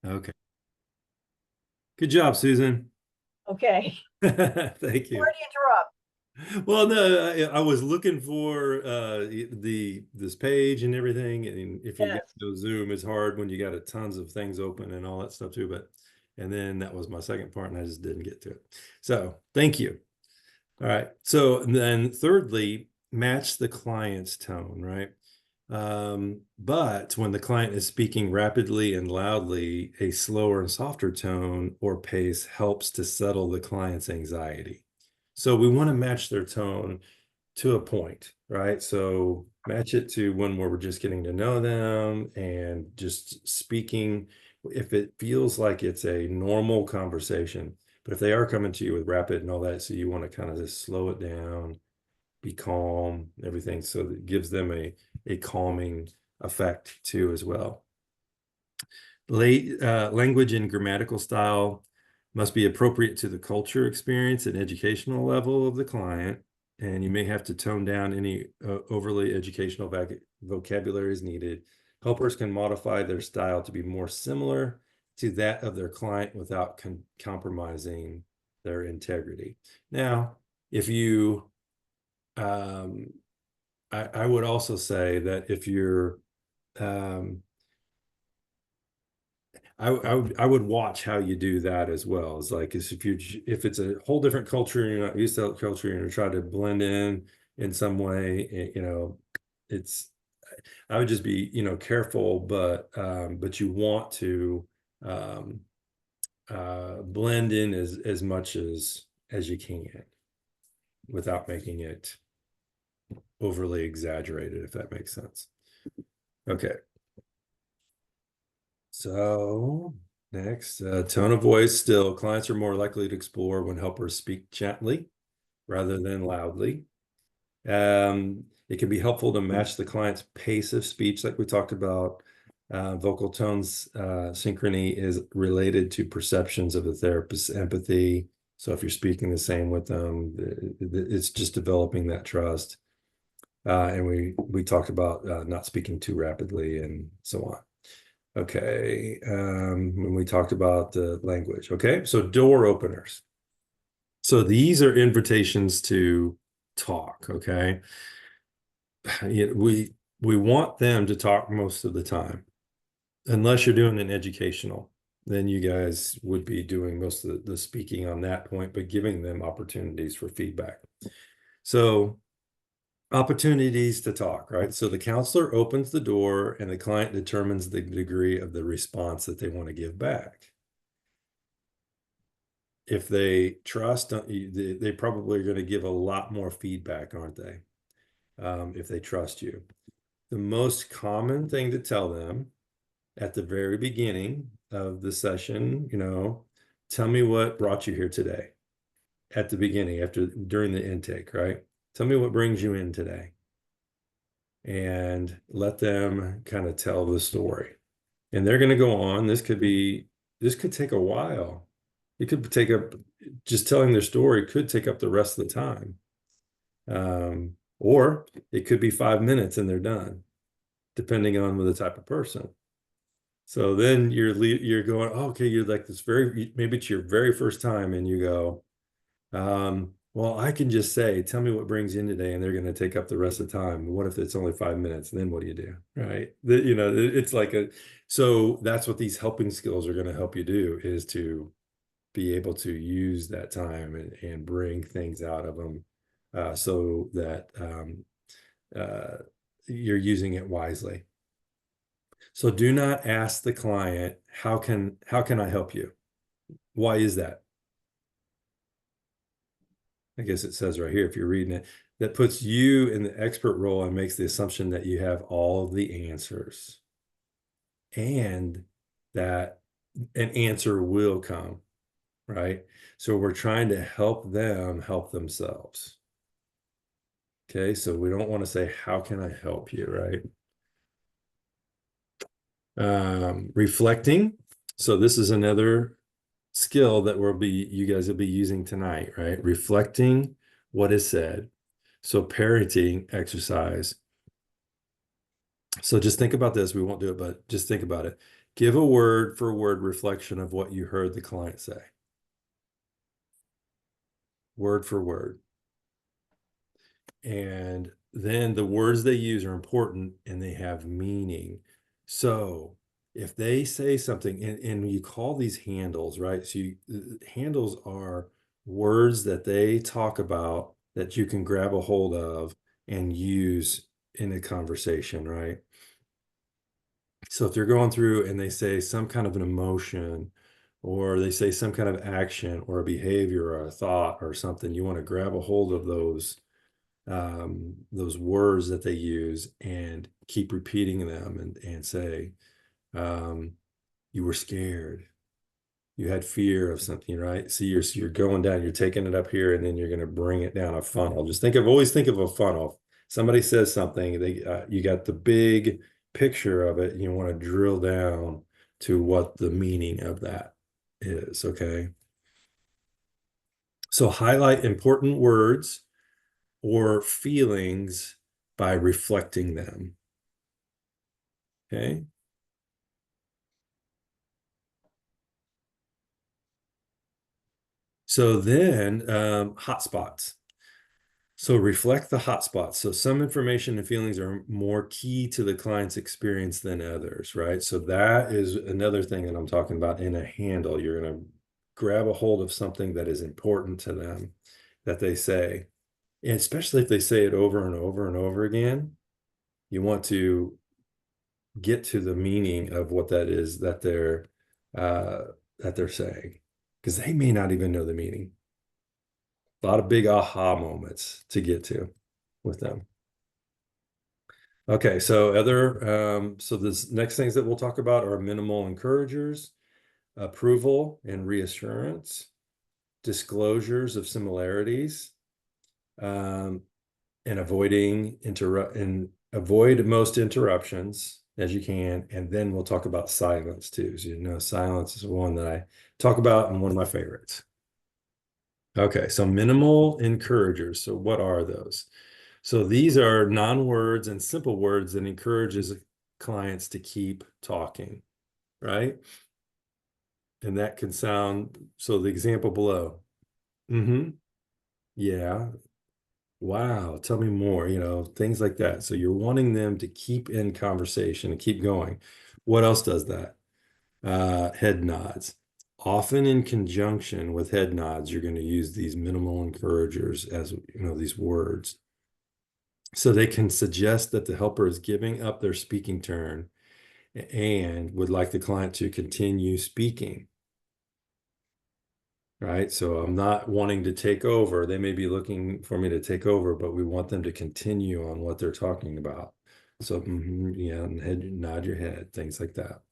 Okay. Good job, Susan. Okay. Thank you. Sorry to interrupt. Well, no, I was looking for this page and everything, and if you get Yes. to Zoom, it's hard when you got a tons of things open and all that stuff too. But and then that was my second part, and I just didn't get to it. So thank you. All right. So then thirdly, match the client's tone, right? But when the client is speaking rapidly and loudly, a slower and softer tone or pace helps to settle the client's anxiety. So we want to match their tone to a point, right? So match it to when we're just getting to know them and just speaking. If it feels like it's a normal conversation, but if they are coming to you with rapid and all that, so you want to kind of just slow it down, be calm, everything. So that gives them a calming effect too as well. Language and grammatical style must be appropriate to the culture, experience, and educational level of the client. And you may have to tone down any overly educational vocabulary as needed. Helpers can modify their style to be more similar to that of their client without compromising their integrity. Now, if you I would also say that if you're, um, I would watch how you do that as well. It's like if it's a whole different culture and you're not used to that culture and you're trying to blend in some way, it's I would just be careful, but you want to um, blend in as much as you can without making it overly exaggerated, if that makes sense. Okay. So next, tone of voice still. Clients are more likely to explore when helpers speak gently rather than loudly. It can be helpful to match the client's pace of speech, like we talked about. Vocal tones synchrony is related to perceptions of the therapist's empathy. So if you're speaking the same with them, it's just developing that trust. And we talked about not speaking too rapidly and so on. Okay, when we talked about the language. Okay, so door openers. So these are invitations to talk. Okay, we want them to talk most of the time, unless you're doing an educational. Then you guys would be doing most of the speaking on that point, but giving them opportunities for feedback. So opportunities to talk, right? So the counselor opens the door and the client determines the degree of the response that they want to give back. If they trust, they probably are going to give a lot more feedback, aren't they? If they trust you. The most common thing to tell them at the very beginning of the session, tell me what brought you here today. At the beginning, during the intake, right? Tell me what brings you in today. And let them kind of tell the story. And they're going to go on. This could take a while. It could take up, just telling their story could take up the rest of the time. Or it could be 5 minutes and they're done, depending on the type of person. So then you're going, oh, okay, you're like maybe it's your very first time and you go, well, I can just say, tell me what brings you in today, and they're going to take up the rest of the time. What if it's only 5 minutes? And then what do you do? Right. It's like so that's what these helping skills are going to help you do, is to be able to use that time and bring things out of them so that uh, you're using it wisely. So do not ask the client, how can I help you? Why is that? I guess it says right here, if you're reading it, that puts you in the expert role and makes the assumption that you have all of the answers and that an answer will come, right? So we're trying to help them help themselves. Okay, so we don't want to say, how can I help you, right? Reflecting. So this is another skill that you guys will be using tonight, right? Reflecting what is said. So parenting exercise. So just think about this. We won't do it, but just think about it. Give a word for word reflection of what you heard the client say. Word for word. And then the words they use are important and they have meaning. So if they say something, and you call these handles, right? So handles are words that they talk about that you can grab a hold of and use in a conversation, right? So if they're going through and they say some kind of an emotion, or they say some kind of action or a behavior or a thought or something, you want to grab a hold of those words that they use and keep repeating them and say, um, you were scared, you had fear of something, right? So you're going down, you're taking it up here, and then you're going to bring it down a funnel. Always think of a funnel. Somebody says something, you got the big picture of it, and you want to drill down to what the meaning of that is, okay? So highlight important words or feelings by reflecting them, okay? So then, hotspots. So reflect the hotspots. So some information and feelings are more key to the client's experience than others, right? So that is another thing that I'm talking about in a handle. You're going to grab a hold of something that is important to them that they say. And especially if they say it over and over and over again, you want to get to the meaning of what that is uh, that they're saying, because they may not even know the meaning. A lot of big aha moments to get to with them. Okay, so so this next things that we'll talk about are minimal encouragers, approval and reassurance, disclosures of similarities, um, and avoid most interruptions as you can. And then we'll talk about silence too. So, silence is one that I talk about and one of my favorites. Okay, so minimal encouragers. So what are those? So these are non-words and simple words that encourages clients to keep talking, right? And that can sound, so the example below. Mm-hmm. Yeah. Wow. Tell me more, things like that. So you're wanting them to keep in conversation and keep going. What else does that? Head nods. Often in conjunction with head nods, you're going to use these minimal encouragers as, these words. So they can suggest that the helper is giving up their speaking turn and would like the client to continue speaking, right? So I'm not wanting to take over. They may be looking for me to take over, but we want them to continue on what they're talking about. So, yeah, and nod your head, things like that.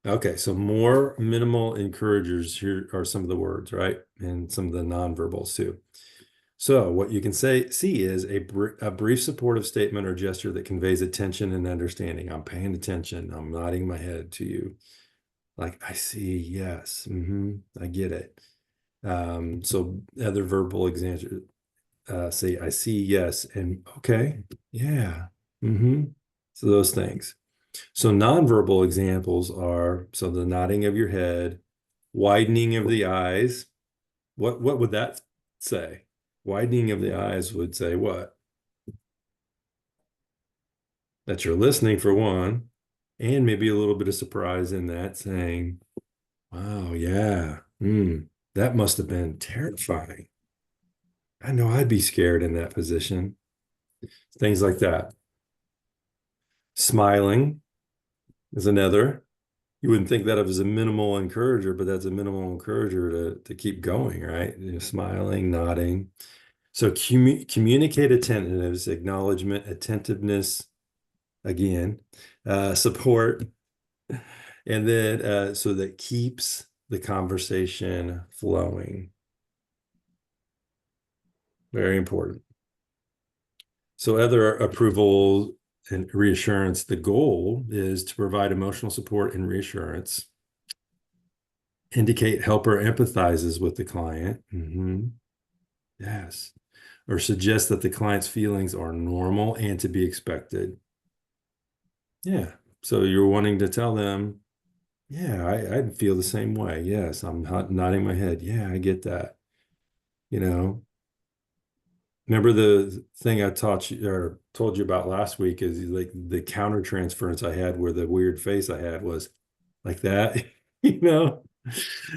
Okay, so more minimal encouragers. Here are some of the words, right? And some of the nonverbals too. So what you can see is a brief supportive statement or gesture that conveys attention and understanding. I'm paying attention. I'm nodding my head to you. Like, I see, yes. I get it. So other verbal examples, say, I see, yes, and okay, yeah. So those things. So nonverbal examples are, so the nodding of your head, widening of the eyes. What would that say? Widening of the eyes would say what? That you're listening for one, and maybe a little bit of surprise in that, saying, wow, yeah, that must have been terrifying. I know I'd be scared in that position. Things like that. Smiling is another. You wouldn't think that of as a minimal encourager, but that's a minimal encourager to keep going, right? Smiling, nodding. So communicate attentiveness, acknowledgement, attentiveness, again, support, and then so that keeps the conversation flowing. Very important. So other approval and reassurance, the goal is to provide emotional support and reassurance, indicate helper empathizes with the client. Yes. or suggest that the client's feelings are normal and to be expected. Yeah. So you're wanting to tell them, yeah, I feel the same way. Yes, I'm nodding my head. Yeah, I get that. You know, remember the thing I taught you or told you about last week is like the counter transference I had where the weird face I had was like that, you know?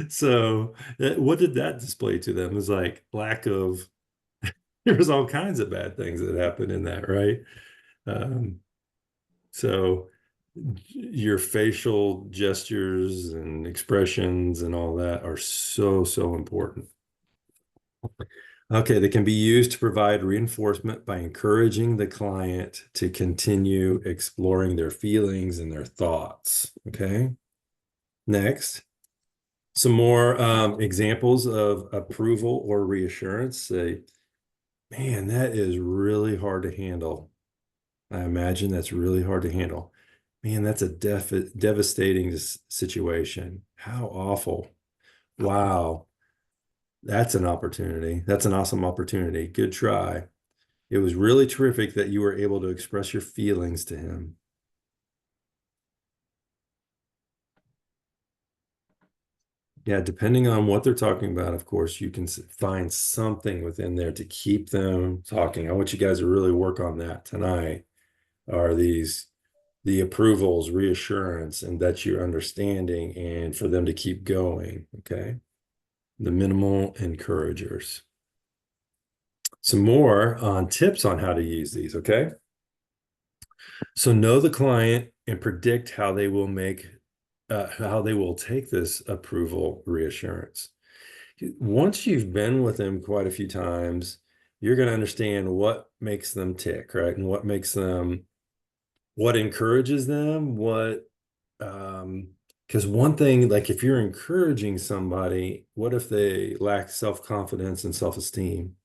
So what did that display to them? It was like lack of, there was all kinds of bad things that happened in that, right? Um, so your facial gestures and expressions and all that are so, so important. Okay, they can be used to provide reinforcement by encouraging the client to continue exploring their feelings and their thoughts. Okay, next, some more examples of approval or reassurance. Say, man, that is really hard to handle. I imagine that's really hard to handle. Man, that's a devastating situation. How awful. Wow. That's an opportunity. That's an awesome opportunity. Good try. It was really terrific that you were able to express your feelings to him. Yeah, depending on what they're talking about, of course, you can find something within there to keep them talking. I want you guys to really work on that tonight. Are these the approvals, reassurance, and that you're understanding, and for them to keep going. Okay. The minimal encouragers. Some more on tips on how to use these. Okay. So know the client and predict how they will take this approval reassurance. Once you've been with them quite a few times, you're going to understand what makes them tick, right? And what encourages them, because one thing, like if you're encouraging somebody, what if they lack self-confidence and self-esteem?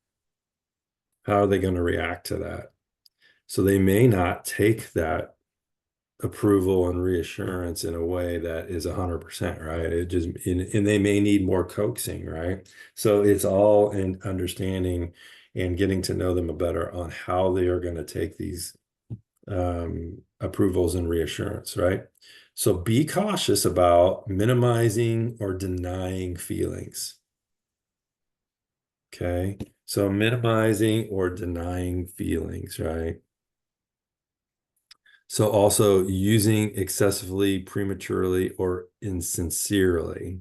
How are they going to react to that? So they may not take that approval and reassurance in a way that is 100%, right? And they may need more coaxing, right? So it's all in understanding and getting to know them better on how they are going to take these approvals and reassurance, right? So be cautious about minimizing or denying feelings. Okay. So minimizing or denying feelings, right? So also using excessively, prematurely, or insincerely.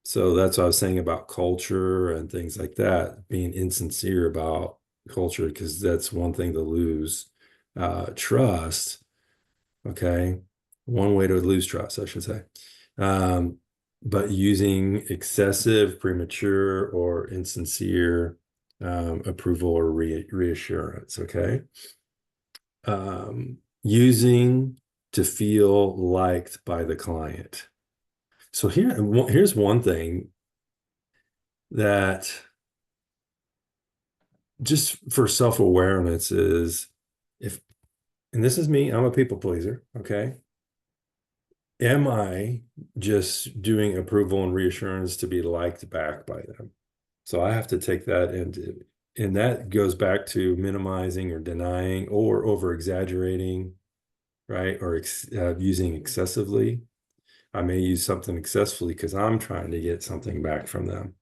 So that's what I was saying about culture and things like that, being insincere about culture, because that's one thing to lose trust. Okay. One way to lose trust, I should say. Um, but using excessive, premature, or insincere approval or reassurance. Okay. Using to feel liked by the client. So here's one thing that just for self-awareness is if, and this is me, I'm a people pleaser, okay? Am I just doing approval and reassurance to be liked back by them? So I have to take that into, and that goes back to minimizing or denying or over exaggerating, right? Or using excessively. I may use something excessively because I'm trying to get something back from them.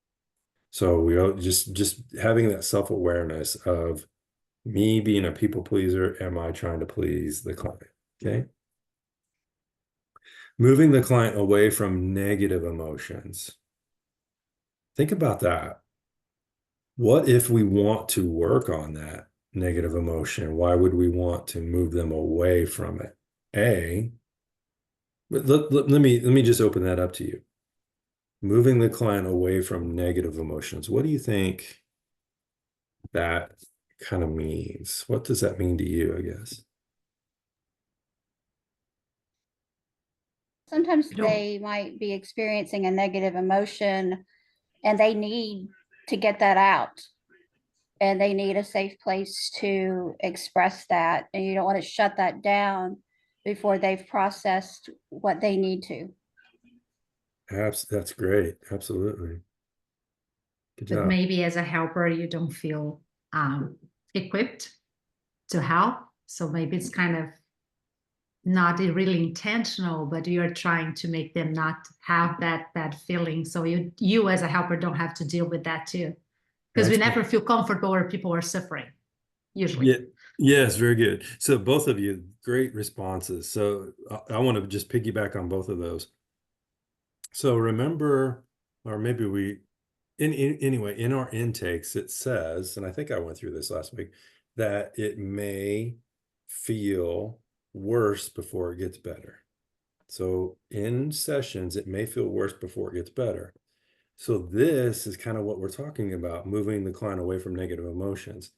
So we all just having that self-awareness of me being a people pleaser, am I trying to please the client? Okay. Moving the client away from negative emotions. Think about that. What if we want to work on that negative emotion? Why would we want to move them away from it? But let me just open that up to you. Moving the client away from negative emotions. What do you think that kind of means? What does that mean to you, I guess? Sometimes I don't, they might be experiencing a negative emotion and they need to get that out and they need a safe place to express that. And you don't want to shut that down before they've processed what they need to. That's great. Absolutely. Good But job. maybe as a helper, you don't feel equipped to help. So maybe it's kind of not really intentional, but you're trying to make them not have that bad feeling. So you as a helper don't have to deal with that too. Because we Excellent. never feel comfortable where people are suffering, usually. Yeah. Yes, very good. So both of you, great responses. So I want to just piggyback on both of those. So remember, or maybe anyway, in our intakes, it says, and I think I went through this last week, that it may feel worse before it gets better. So in sessions, it may feel worse before it gets better. So this is kind of what we're talking about, moving the client away from negative emotions.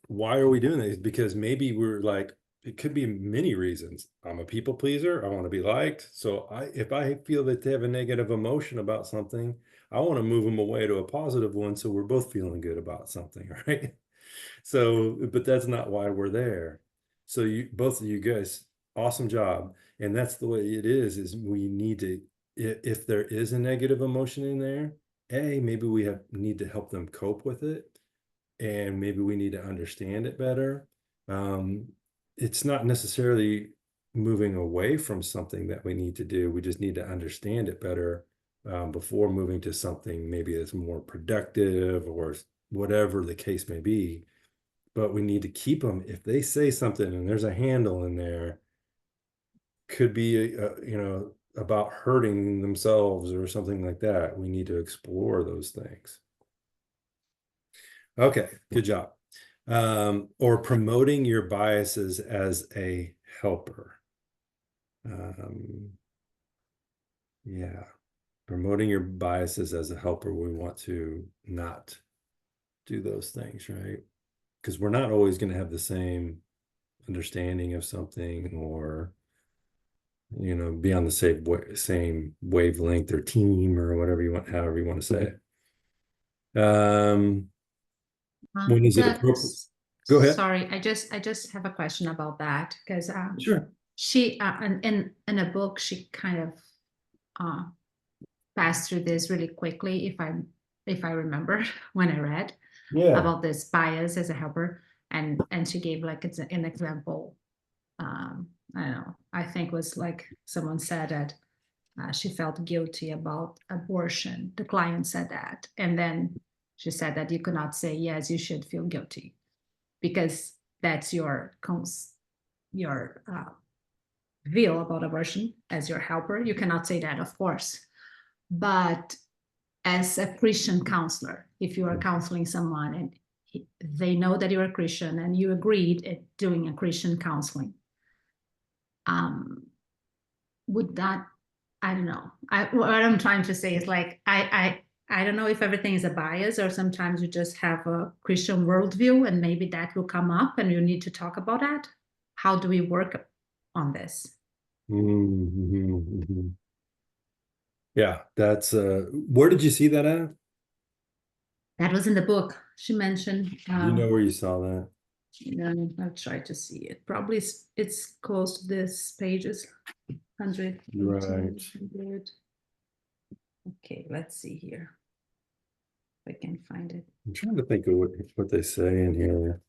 Why are we doing this? Because maybe we're like, it could be many reasons. I'm a people pleaser. I want to be liked. So if I feel that they have a negative emotion about something, I want to move them away to a positive one. So we're both feeling good about something, right? So, but that's not why we're there. So both of you guys, awesome job. And that's the way it is we need to, if there is a negative emotion in there, maybe we need to help them cope with it. And maybe we need to understand it better. It's not necessarily moving away from something that we need to do. We just need to understand it better before moving to something maybe that's more productive or whatever the case may be. But we need to keep them. If they say something and there's a handle in there, could be, about hurting themselves or something like that. We need to explore those things. Okay, good job. Or promoting your biases as a helper. Yeah, promoting your biases as a helper. We want to not do those things, right? Because we're not always going to have the same understanding of something or, be on the same wavelength or team or whatever you want, however you want to say it. When is it appropriate? Go ahead. Sorry, I just have a question about that because Sure. she in a book she kind of passed through this really quickly if I remember when I read about this bias as a helper and she gave like an example. I don't know, I think was like someone said that she felt guilty about abortion. The client said that, and then she said that you cannot say yes, you should feel guilty because that's your view about abortion as your helper. You cannot say that, of course, but as a Christian counselor, if you are counseling someone and they know that you're a Christian and you agreed at doing a Christian counseling, would that, I don't know. What I'm trying to say is like, I don't know if everything is a bias or sometimes you just have a Christian worldview and maybe that will come up and you need to talk about that. How do we work on this? Mm-hmm. Yeah, that's where did you see that at? That was in the book. She mentioned. Do you know where you saw that? I'll try to see it. Probably it's close to this pages. 100. Right. 100. Okay, let's see here. If I can find it. I'm trying to think of what they say in here.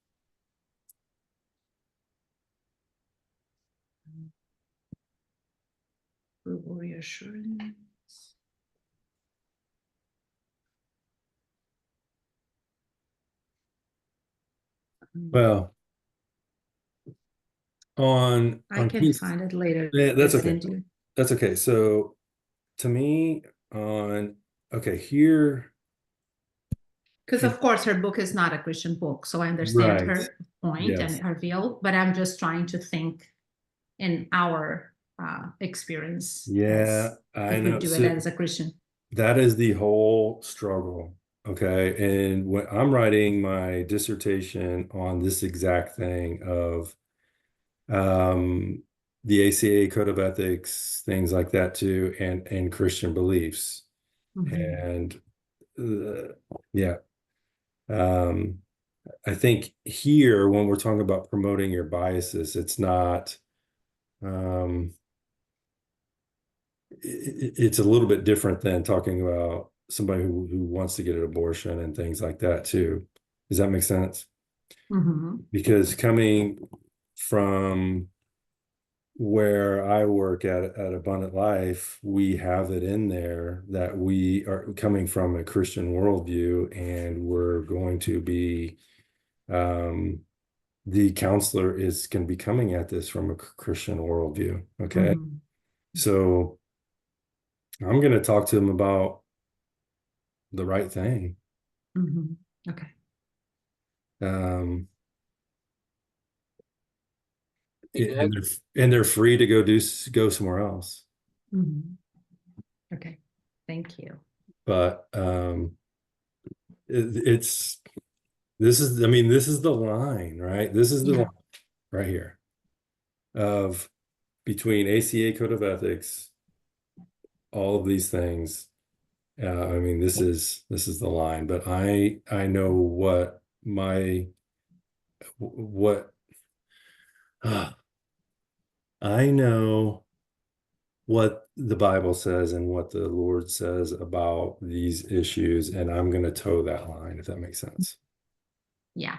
Approval reassurance. Well, I can find it later. Yeah, that's I okay. send you. That's okay. So to me, here. Because of course her book is not a Christian book, so I understand Right. her point Yes. and her view, but I'm just trying to think in our experience. Yeah, I if we know. do So it as a Christian. that is the whole struggle. Okay. And when I'm writing my dissertation on this exact thing of the ACA code of ethics, things like that too, and Christian beliefs. And yeah. I think here when we're talking about promoting your biases, it's not it's a little bit different than talking about somebody who wants to get an abortion and things like that too. Does that make sense? Mhm. Because coming from where I work at Abundant Life, we have it in there that we are coming from a Christian worldview, and we're going to be the counselor is going to be coming at this from a Christian worldview. Okay. Mhm. So I'm going to talk to them about the right thing. Mhm. Okay. Um, Exactly. and they're free to go somewhere else. Mhm. Okay. Thank you. But it's this is, I mean, this is the line, right? This is the Yeah. line right here of between ACA Code of Ethics, all of these things. I mean, this is the line, but I know what what I know what the Bible says and what the Lord says about these issues, and I'm going to toe that line, if that makes sense. Yeah,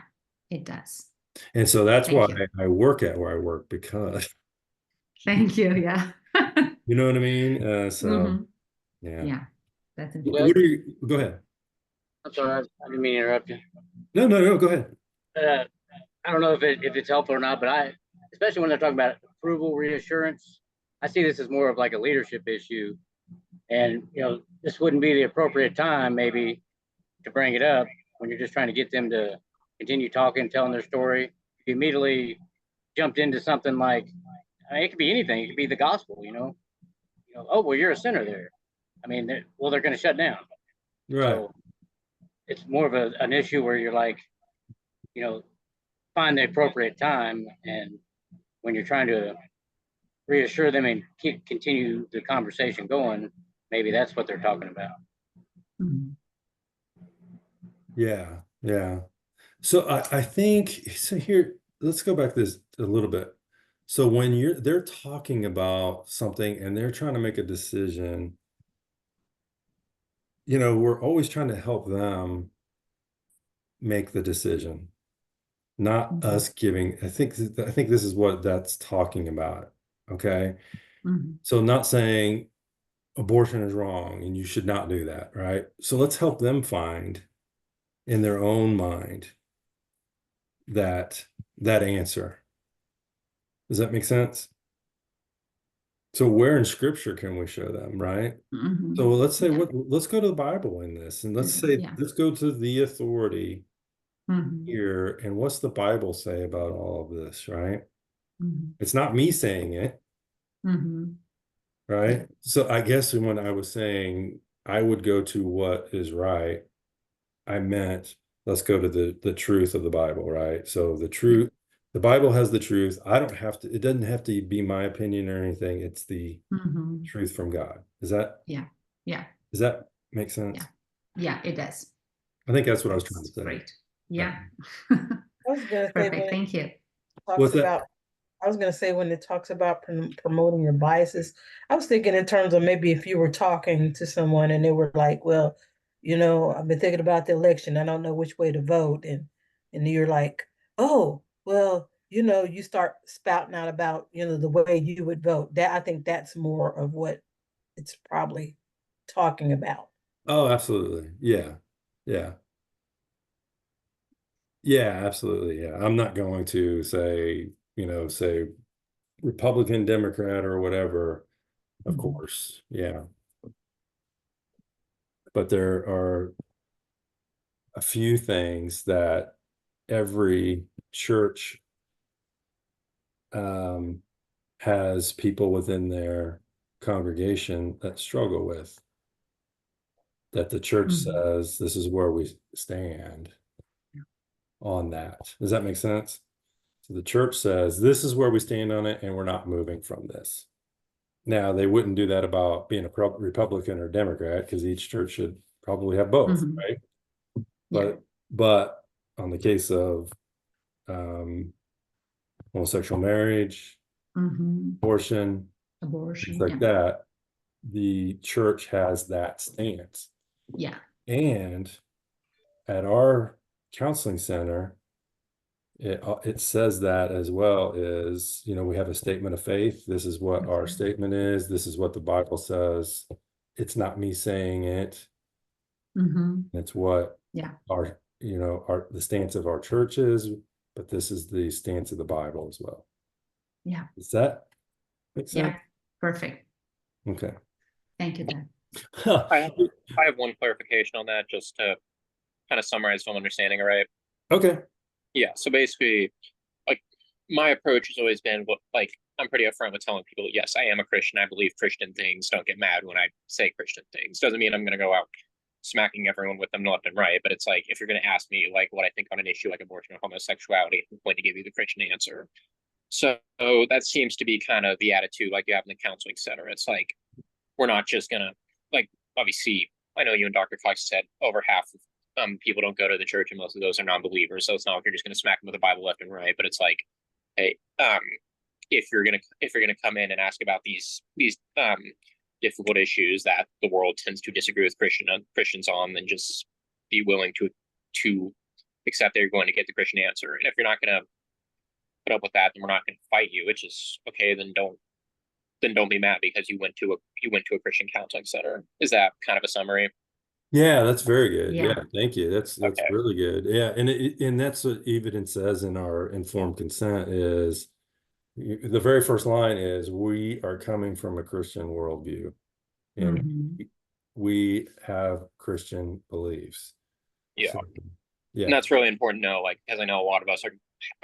it does. And so that's why Thank you. I work at where I work, because Thank you. Yeah. you know what I mean? Mhm. Yeah. Yeah, that's You important. What are you, go ahead. I'm sorry, I didn't mean to interrupt you. No, go ahead. I don't know if it's helpful or not, but especially when they're talking about approval reassurance, I see this as more of like a leadership issue. And, this wouldn't be the appropriate time maybe to bring it up when you're just trying to get them to continue talking, telling their story. If you immediately jumped into something like, I mean, it could be anything. It could be the gospel, oh, well, you're a sinner there. I mean, they're going to shut down. Right. So it's more of an issue where you're like, you know, find the appropriate time. And when you're trying to reassure them and continue the conversation going, maybe that's what they're talking about. Mhm. Yeah. Yeah. So I think, so here, let's go back this a little bit. So when they're talking about something and they're trying to make a decision, we're always trying to help them make the decision, not Mhm. us giving. I think this is what that's talking about. Okay. Mhm. So not saying abortion is wrong and you should not do that, right? So let's help them find in their own mind that answer. Does that make sense? So where in scripture can we show them, right? Mhm. So let's say Yeah. let's go to the Bible in this, and let's say Yeah. let's go to the authority Mhm. here, and what's the Bible say about all of this, right? Mhm. It's not me saying it, Mhm. right? So I guess when I was saying I would go to what is right, I meant let's go to the truth of the Bible, right? So the truth, the Bible has the truth. I don't have to, it doesn't have to be my opinion or anything. It's the Mhm. truth from God. Does that Yeah. make sense? Yeah, it does. I think that's what I was trying to That's say. great. Yeah. I was gonna say Perfect. when Thank you. it talks What's that? about, I was gonna say when it talks about promoting your biases, I was thinking in terms of maybe if you were talking to someone and they were like, well, I've been thinking about the election. I don't know which way to vote. And you're like, oh, well, you start spouting out about, the way you would vote. That I think that's more of what it's probably talking about. Oh, absolutely. Yeah. Yeah. Yeah, absolutely. Yeah. I'm not going to say, say Republican, Democrat, or whatever, of Mhm. course. Yeah. But there are a few things that every church um, has people within their congregation that struggle with, that the church Mhm. says this is where we stand on that. Does that make sense? So the church says this is where we stand on it, and we're not moving from this. Now, they wouldn't do that about being a Republican or Democrat, because each church should probably have both, Mhm. right? Yeah. But on the case of homosexual marriage, Mhm. abortion, things Abortion. like Yeah. that, the church has that stance. Yeah. And at our counseling center, it says that as well is, you know, we have a statement of faith. This is what our statement is. This is what the Bible says. It's not me saying it. Mm-hmm. It's what Yeah. our, you know, the stance of our church is, but this is the stance of the Bible as well. Yeah. Does that make sense? Yeah. Perfect. Okay. Thank you, Dan. I have one clarification on that, just to kind of summarize so I'm understanding it right. Okay. Yeah, so basically, like, my approach has always been I'm pretty upfront with telling people, yes, I am a Christian. I believe Christian things. Don't get mad when I say Christian things. Doesn't mean I'm going to go out smacking everyone with them left and right. But it's like, if you're going to ask me like what I think on an issue like abortion or homosexuality, I'm going to give you the Christian answer. So that seems to be kind of the attitude like you have in the counseling center. It's like, we're not just going to, like, obviously, I know you and Dr. Fox said over half of people don't go to the church, and most of those are non-believers. So it's not like you're just going to smack them with the Bible left and right. But it's like, hey, if you're gonna come in and ask about these difficult issues that the world tends to disagree with Christians on, then just be willing to accept that you're going to get the Christian answer. And if you're not going to put up with that, then we're not going to fight you, which is okay. Then don't be mad because you went to a Christian counseling center. Is that kind of a summary? Yeah, that's very good. Yeah. Yeah, thank you. That's Okay. really good. Yeah, and that's what even says in our informed consent is the very first line is we are coming from a Christian worldview, and Mhm. we have Christian beliefs. Yeah. So, And yeah, that's really important to know, like, because I know a lot of us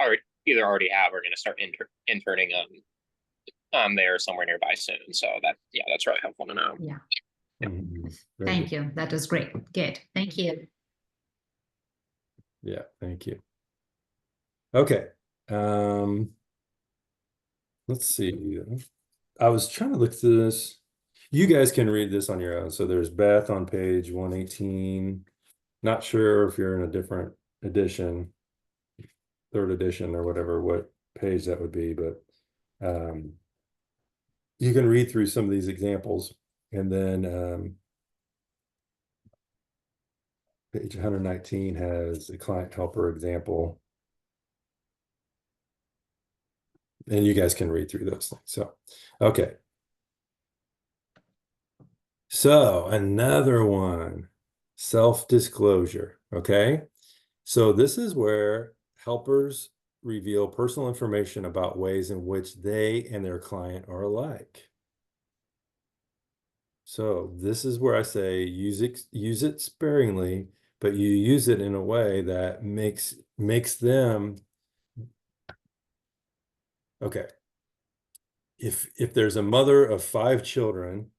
are either already have or going to start interning there somewhere nearby soon. So that's really helpful to know. Yeah. mhm, very Thank good. you. That is great. Good. Thank you. Yeah, thank you. Okay. Let's see. I was trying to look through this. You guys can read this on your own. So there's Beth on page 118. Not sure if you're in a different edition, third edition or whatever, what page that would be, but you can read through some of these examples, and then page 119 has a client helper example. And you guys can read through those things. So, okay. So another one, self-disclosure. Okay. So this is where helpers reveal personal information about ways in which they and their client are alike. So this is where I say use it sparingly, but you use it in a way that makes them okay. If there's a mother of 5 children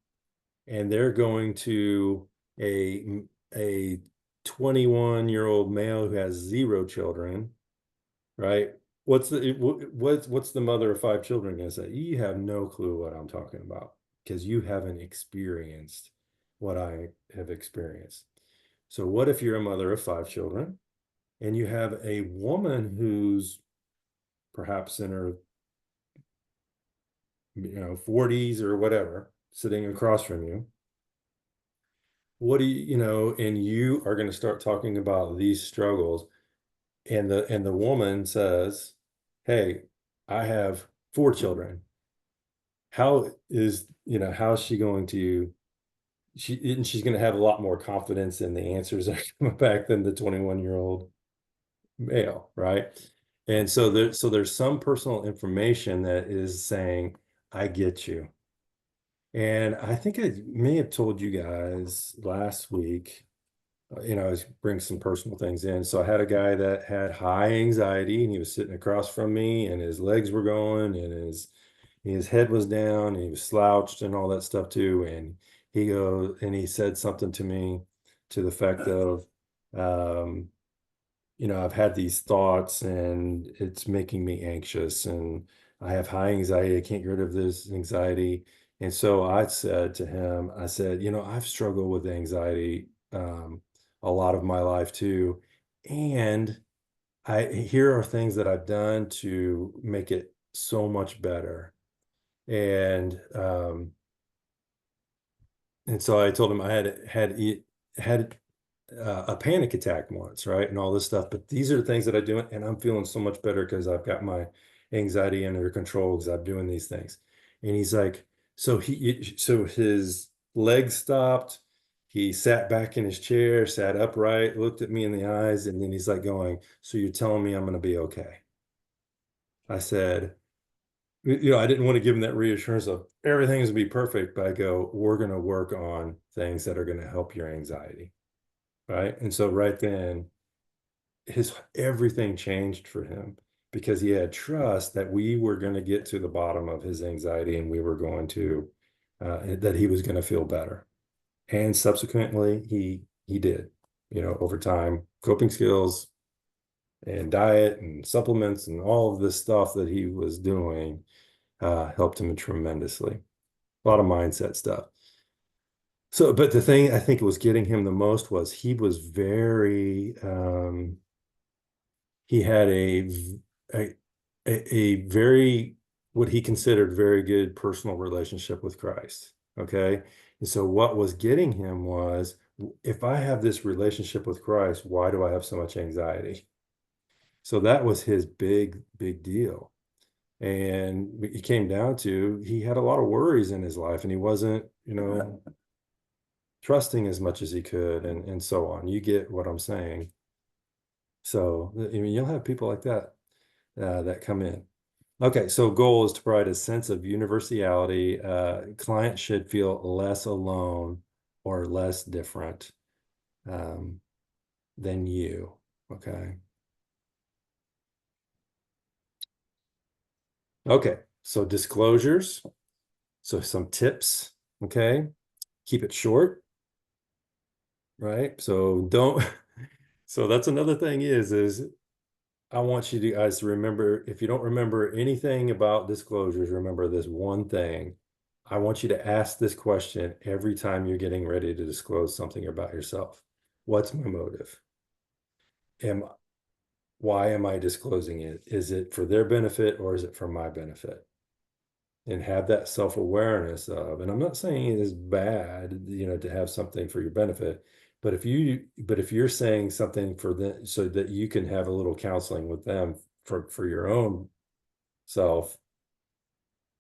and they're going to a 21-year-old male who has 0 children, right? What's the mother of 5 children gonna say? You have no clue what I'm talking about because you haven't experienced what I have experienced. So what if you're a mother of 5 children and you have a woman who's perhaps in her 40s or whatever sitting across from you? What do and you are going to start talking about these struggles, and the woman says, hey, I have 4 children. How is she going to she's going to have a lot more confidence in the answers that come back than the 21-year-old male, right? And so there's some personal information that is saying, I get you. And I think I may have told you guys last week, I was bring some personal things in. So I had a guy that had high anxiety, and he was sitting across from me, and his legs were going, and his head was down, and he was slouched and all that stuff too. And he said something to me to the effect of, I've had these thoughts and it's making me anxious, and I have high anxiety. I can't get rid of this anxiety. And so I said to him, I said, I've struggled with anxiety a lot of my life too. And here are things that I've done to make it so much better. And so I told him I had had a panic attack once, right? And all this stuff. But these are the things that I do, and I'm feeling so much better because I've got my anxiety under control because I'm doing these things. And he's like, so his legs stopped. He sat back in his chair, sat upright, looked at me in the eyes, and then he's like going, "So you're telling me I'm going to be okay?" I said, I didn't want to give him that reassurance of everything's going to be perfect, but I go, "We're going to work on things that are going to help your anxiety." Right. And so right then, everything changed for him because he had trust that we were going to get to the bottom of his anxiety and we were going to, that he was going to feel better. And subsequently, he did, over time, coping skills and diet and supplements and all of this stuff that he was doing helped him tremendously. A lot of mindset stuff. So, but the thing I think was getting him the most was he was very, he had a, a very, what he considered very good personal relationship with Christ. Okay. And so what was getting him was, if I have this relationship with Christ, why do I have so much anxiety? So that was his big, big deal. And it came down to, he had a lot of worries in his life and he wasn't, trusting as much as he could and so on. You get what I'm saying. So, you'll have people like that that come in. Okay, so goal is to provide a sense of universality. Clients should feel less alone or less different than you. Okay. Okay, so disclosures. So some tips. Okay, keep it short. Right. So don't. So that's another thing is I want you guys to remember, if you don't remember anything about disclosures, remember this one thing. I want you to ask this question every time you're getting ready to disclose something about yourself. What's my motive? Why am I disclosing it? Is it for their benefit or is it for my benefit? And have that self-awareness of, and I'm not saying it is bad, to have something for your benefit, but if you're saying something for them so that you can have a little counseling with them for your own self,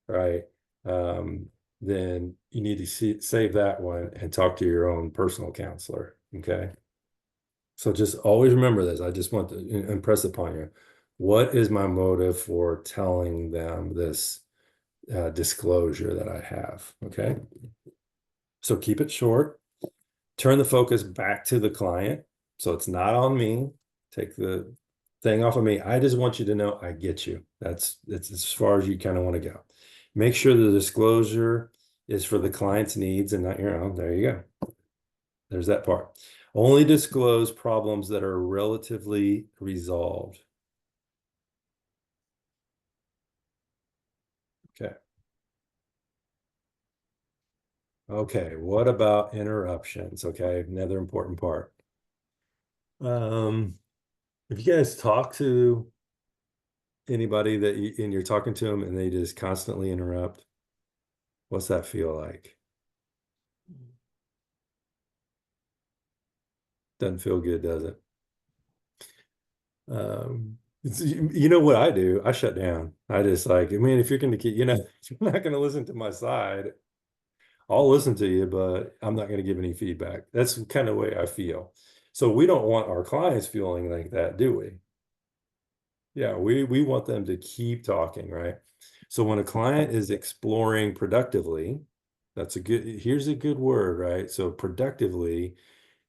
right? Then you need to save that one and talk to your own personal counselor. Okay. So just always remember this. I just want to impress upon you. What is my motive for telling them this disclosure that I have? Okay. So keep it short. Turn the focus back to the client. So it's not on me. Take the thing off of me. I just want you to know I get you. That's as far as you kind of want to go. Make sure the disclosure is for the client's needs and not your own. There you go. There's that part. Only disclose problems that are relatively resolved. Okay. Okay, what about interruptions? Okay, another important part. If you guys talk to anybody and you're talking to them and they just constantly interrupt, what's that feel like? Doesn't feel good, does it? You know what I do? I shut down. I just like, I mean, if you're going to keep, if you're not going to listen to my side, I'll listen to you, but I'm not going to give any feedback. That's the kind of way I feel. So we don't want our clients feeling like that, do we? Yeah, we want them to keep talking, right? So when a client is exploring productively, here's a good word, right? So productively,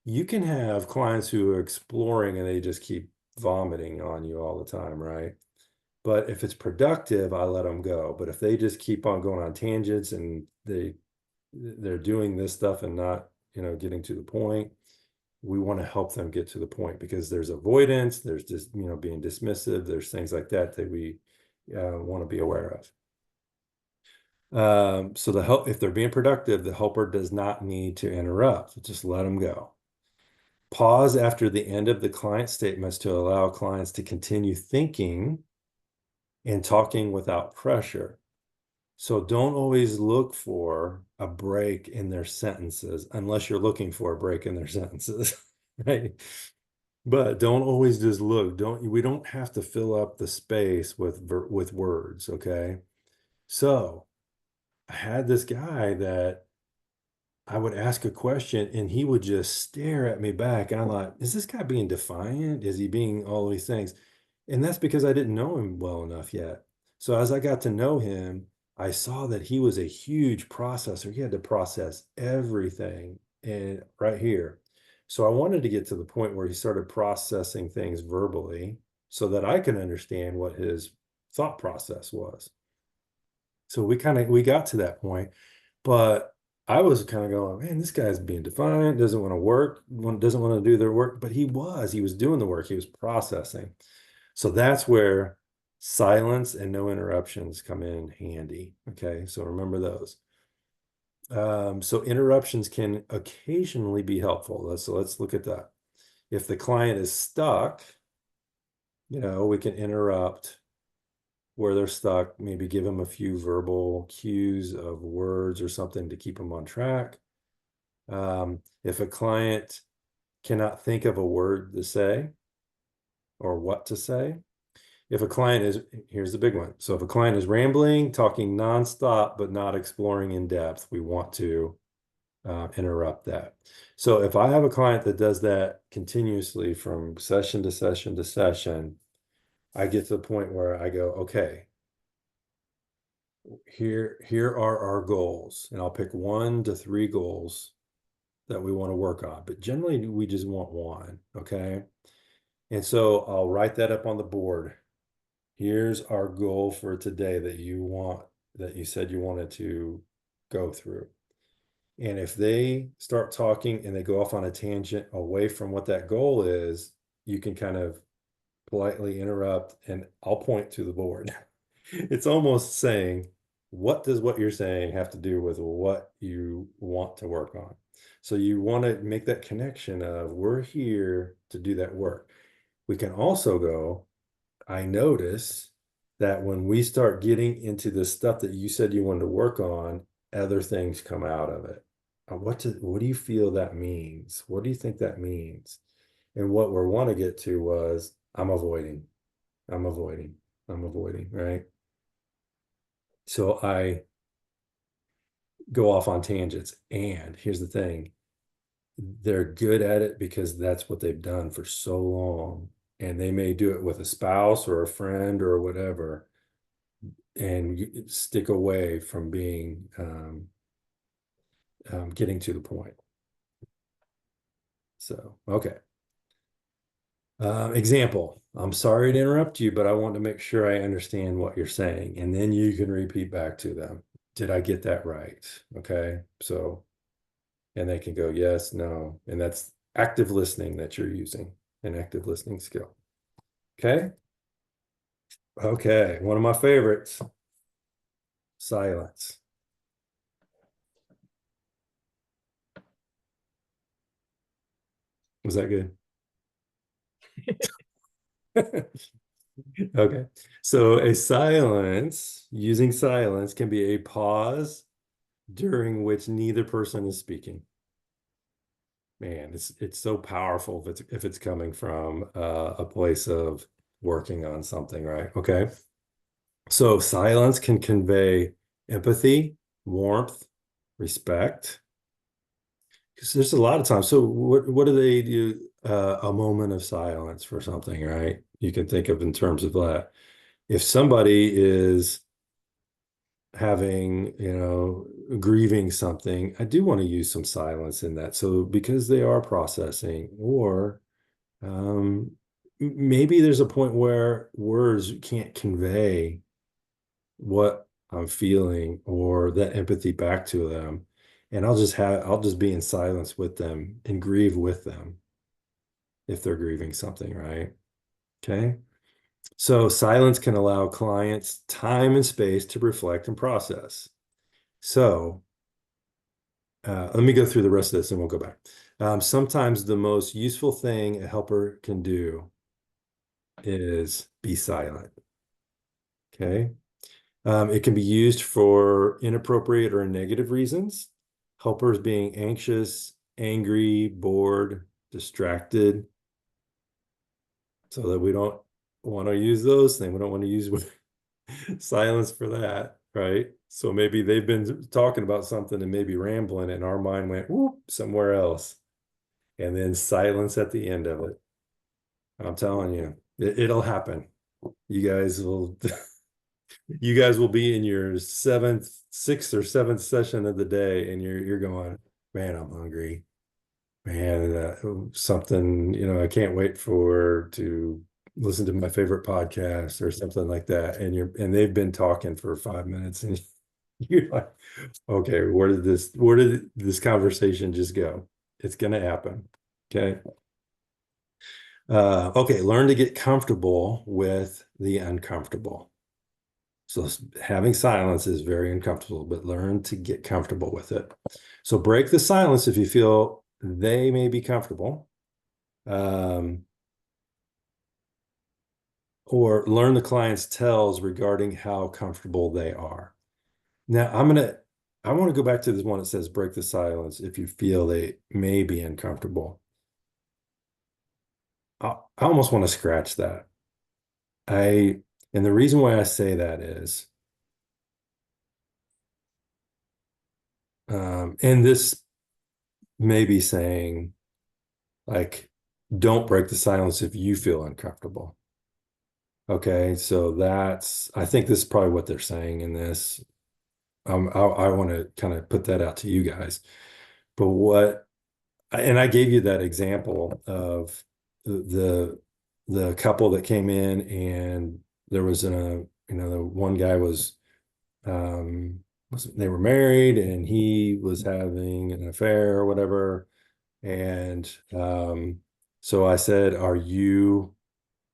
you can have clients who are exploring and they just keep vomiting on you all the time, right? But if it's productive, I let them go. But if they just keep on going on tangents and they're doing this stuff and not, getting to the point, we want to help them get to the point because there's avoidance, there's just, being dismissive, there's things like that we want to be aware of. So if they're being productive, the helper does not need to interrupt. Just let them go. Pause after the end of the client statements to allow clients to continue thinking and talking without pressure. So don't always look for a break in their sentences unless you're looking for a break in their sentences, right? But don't always just look. We don't have to fill up the space with words, okay? So I had this guy that I would ask a question and he would just stare at me back. And I'm like, is this guy being defiant? Is he being all these things? And that's because I didn't know him well enough yet. So as I got to know him, I saw that he was a huge processor. He had to process everything and right here. So I wanted to get to the point where he started processing things verbally so that I can understand what his thought process was. So we got to that point, but I was kind of going, man, this guy's being defiant, doesn't want to work, doesn't want to do their work, but he was doing the work, he was processing. So that's where silence and no interruptions come in handy. Okay, so remember those. So interruptions can occasionally be helpful. So let's look at that. If the client is stuck, we can interrupt where they're stuck, maybe give them a few verbal cues of words or something to keep them on track. If a client cannot think of a word to say or what to say, here's the big one. So if a client is rambling, talking nonstop, but not exploring in depth, we want to interrupt that. So if I have a client that does that continuously from session to session to session, I get to the point where I go, okay, here are our goals, and I'll pick 1 to 3 goals that we want to work on, but generally we just want one, okay? And so I'll write that up on the board. Here's our goal for today that you said you wanted to go through. And if they start talking and they go off on a tangent away from what that goal is, you can kind of politely interrupt and I'll point to the board. It's almost saying, what does what you're saying have to do with what you want to work on? So you want to make that connection of we're here to do that work. We can also go, I notice that when we start getting into the stuff that you said you wanted to work on, other things come out of it. What do you feel that means? What do you think that means? And what we want to get to was, I'm avoiding, right? So I go off on tangents. And here's the thing, they're good at it because that's what they've done for so long. And they may do it with a spouse or a friend or whatever, and stick away from being getting to the point. So, okay. Example, I'm sorry to interrupt you, but I want to make sure I understand what you're saying. And then you can repeat back to them. Did I get that right? Okay. So, and they can go, yes, no. And that's active listening that you're using, an active listening skill. Okay. Okay. One of my favorites, silence. Was that good? Okay. So using silence can be a pause during which neither person is speaking. Man, it's so powerful if it's coming from a place of working on something, right? Okay. So silence can convey empathy, warmth, respect. Because there's a lot of times. So what do they do? A moment of silence for something, right? You can think of in terms of that. If somebody is having, grieving something, I do want to use some silence in that. So because they are processing, or maybe there's a point where words can't convey what I'm feeling or that empathy back to them. And I'll just be in silence with them and grieve with them if they're grieving something, right? Okay. So silence can allow clients time and space to reflect and process. So let me go through the rest of this and we'll go back. Sometimes the most useful thing a helper can do is be silent. Okay. It can be used for inappropriate or negative reasons. Helpers being anxious, angry, bored, distracted. So that we don't want to use those things. We don't want to use silence for that, right? So maybe they've been talking about something and maybe rambling, and our mind went whoop somewhere else. And then silence at the end of it. I'm telling you, it'll happen. You guys will you guys will be in your sixth or seventh session of the day, and you're going, man, I'm hungry. Man, something, I can't wait to listen to my favorite podcast or something like that. And they've been talking for 5 minutes, and you're like, okay, where did this conversation just go? It's gonna happen. Okay. Okay, learn to get comfortable with the uncomfortable. So having silence is very uncomfortable, but learn to get comfortable with it. So break the silence if you feel they may be comfortable. Or learn the client's tells regarding how comfortable they are. Now I want to go back to this one that says break the silence if you feel they may be uncomfortable. I almost want to scratch that. And the reason why I say that is, and this may be saying, like, don't break the silence if you feel uncomfortable. Okay, so I think this is probably what they're saying in this. I want to kind of put that out to you guys. But and I gave you that example of the couple that came in, and there was the one guy they were married, and he was having an affair or whatever. And so I said, are you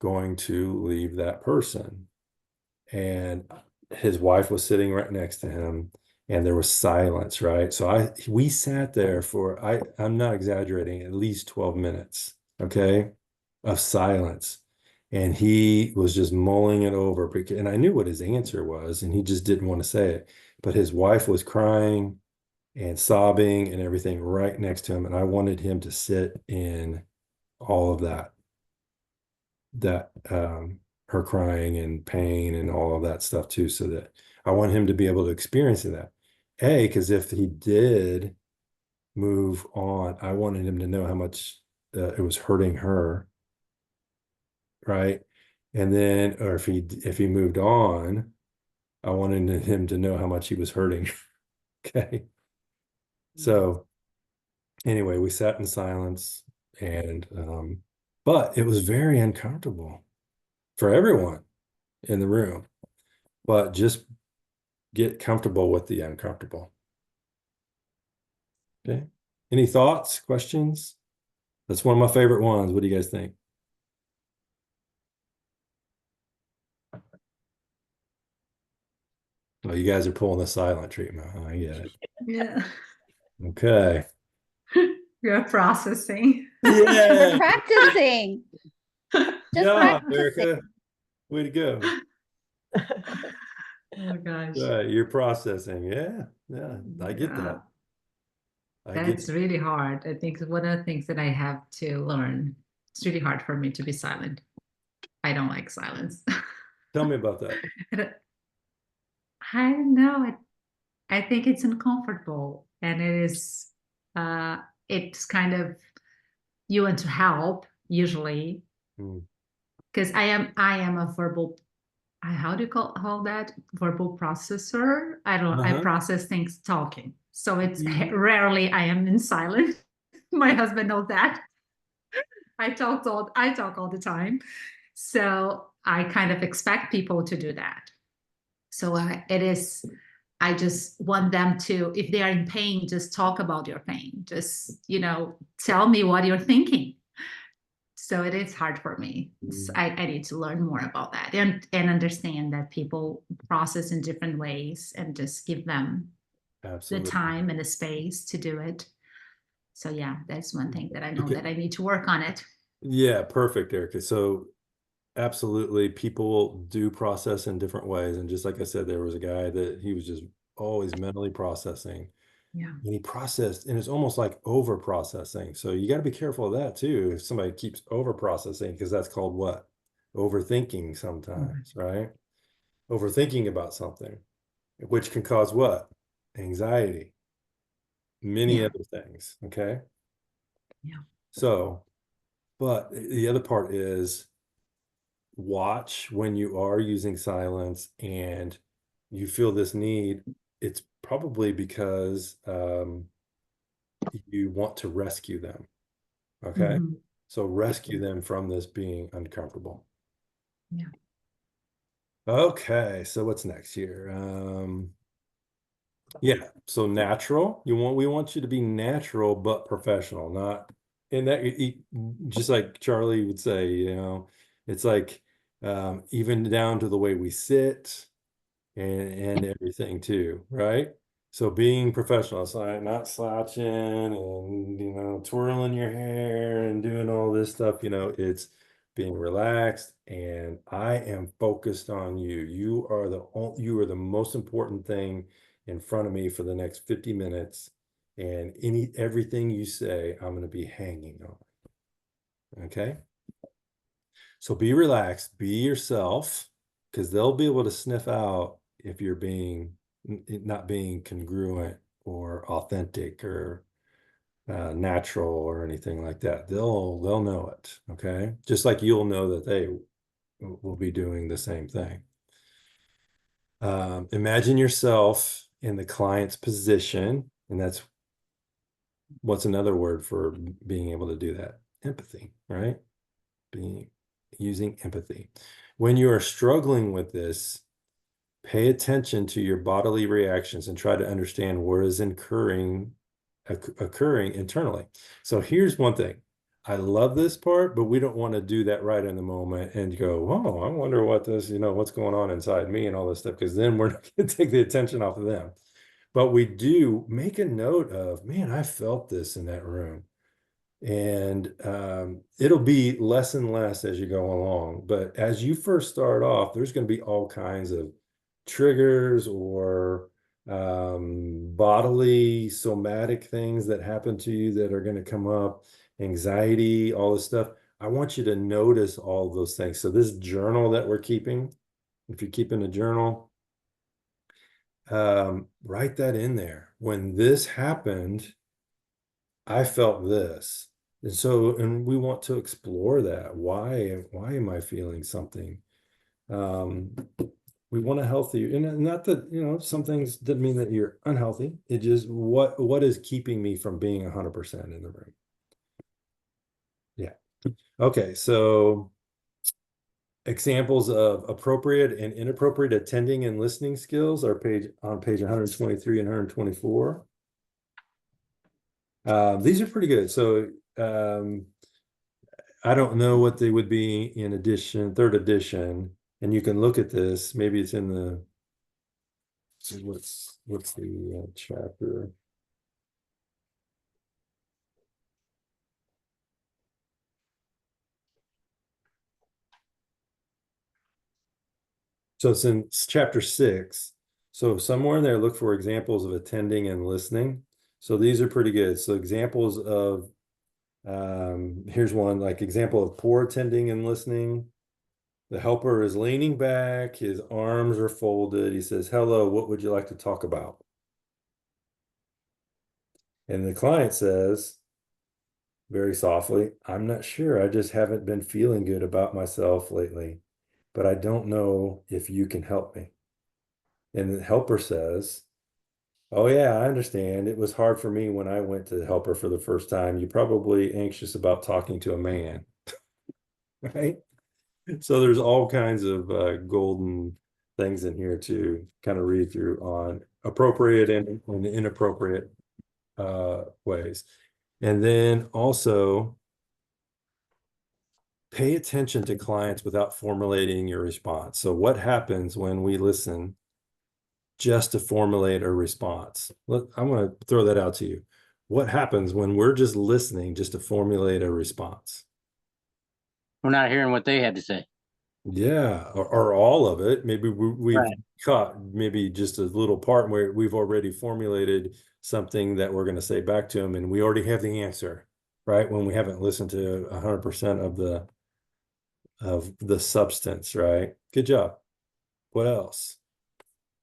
going to leave that person? And his wife was sitting right next to him, and there was silence, right? So we sat there for, I'm not exaggerating, at least 12 minutes, okay, of silence. And he was just mulling it over, and I knew what his answer was, and he just didn't want to say it. But his wife was crying and sobbing and everything right next to him, and I wanted him to sit in all of that her crying and pain and all of that stuff too, so that I want him to be able to experience that. Because if he did move on, I wanted him to know how much it was hurting her, right? And then, or if he moved on, I wanted him to know how much he was hurting. Okay. So anyway, we sat in silence, and but it was very uncomfortable for everyone in the room. But just get comfortable with the uncomfortable. Okay. Any thoughts, questions? That's one of my favorite ones. What do you guys think? Well, you guys are pulling the silent treatment. Huh? I get it. Yeah. Okay. You're processing. We're Yeah. practicing. Just Yeah, practicing. Erica. Way to go. Oh gosh. You're processing. Yeah. Yeah. I get Yeah. that. That's really hard. I think one of the things that I have to learn, it's really hard for me to be silent. I don't like silence. Tell me about that. I don't know. I think it's uncomfortable, and it's kind of, you want to help usually, because I am a verbal, how do you call that, verbal processor? I don't I process things talking, so it's rarely I am in silence. My husband knows that. I talk all the time, so I kind of expect people to do that. So I just want them to, if they are in pain, just talk about your pain. Just, tell me what you're thinking. So it is hard for me. I need to learn more about that and understand that people process in different ways, and just give them the time and the space to do it. So yeah, that's one thing that I know that I need to work on it. Yeah, perfect, Erica. So absolutely, people do process in different ways. And just like I said, there was a guy that he was just always mentally processing. Yeah. And he processed, and it's almost like over processing. So you got to be careful of that too. If somebody keeps over processing, because that's called what? Overthinking sometimes, right? Overthinking about something, which can cause what? Anxiety, many Yeah. other things. Okay. Yeah. So, but the other part is watch when you are using silence and you feel this need. It's probably because you want to rescue them. Okay. Mhm. So rescue them from this being uncomfortable. Yeah. Okay. So what's next here? Yeah. So natural. We want you to be natural but professional, not and that just like Charlie would say, it's like even down to the way we sit and everything too, right? So being professional, it's like not slouching and twirling your hair and doing all this stuff, it's being relaxed and I am focused on you. You are the most important thing in front of me for the next 50 minutes. And everything you say, I'm going to be hanging on. Okay. So be relaxed, be yourself, because they'll be able to sniff out if you're not being congruent or authentic or natural or anything like that. They'll know it. Okay. Just like you'll know that they will be doing the same thing. Imagine yourself in the client's position, and that's what's another word for being able to do that? Empathy, right? Using empathy. When you are struggling with this, pay attention to your bodily reactions and try to understand what is occurring internally. So here's one thing. I love this part, but we don't want to do that right in the moment and go, oh, I wonder what's going on inside me and all this stuff, because then we're not going to take the attention off of them. But we do make a note of, man, I felt this in that room. And it'll be less and less as you go along. But as you first start off, there's going to be all kinds of triggers or bodily somatic things that happen to you that are going to come up, anxiety, all this stuff. I want you to notice all of those things. So this journal that we're keeping, if you're keeping a journal, write that in there. When this happened, I felt this. And we want to explore that. Why am I feeling something? We want a healthy, and not that, some things doesn't mean that you're unhealthy. It just what is keeping me from being 100% in the room? Yeah. Okay. So examples of appropriate and inappropriate attending and listening skills are on page 123 and 124. These are pretty good. So I don't know what they would be in third edition, and you can look at this. Maybe it's in the, what's the chapter? So it's in chapter 6. So somewhere in there, look for examples of attending and listening. So these are pretty good. So examples of, here's one, like example of poor attending and listening. The helper is leaning back, his arms are folded. He says, hello, what would you like to talk about? And the client says, very softly, I'm not sure. I just haven't been feeling good about myself lately, but I don't know if you can help me. And the helper says, oh yeah, I understand. It was hard for me when I went to the helper for the first time. You're probably anxious about talking to a man, right? So there's all kinds of golden things in here to kind of read through on appropriate and inappropriate ways. And then also pay attention to clients without formulating your response. So what happens when we listen just to formulate a response? I'm going to throw that out to you. What happens when we're just listening just to formulate a response? We're not hearing what they had to say. Yeah, or all of it. Maybe we've Right. caught maybe just a little part where we've already formulated something that we're going to say back to them, and we already have the answer, right? When we haven't listened to 100% of the substance, right? Good job. What else?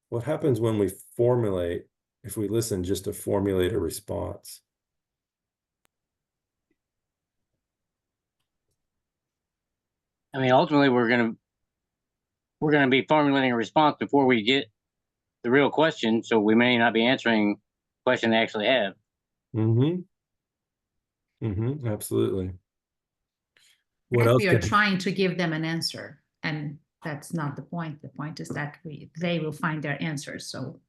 What happens when we formulate, if we listen just to formulate a response? I mean, ultimately, we're gonna be formulating a response before we get the real question, so we may not be answering the question they actually have. Mm-hmm. Mm-hmm. Absolutely. What And else we are can? trying to give them an answer, and that's not the point. The point is that they will find their answers. So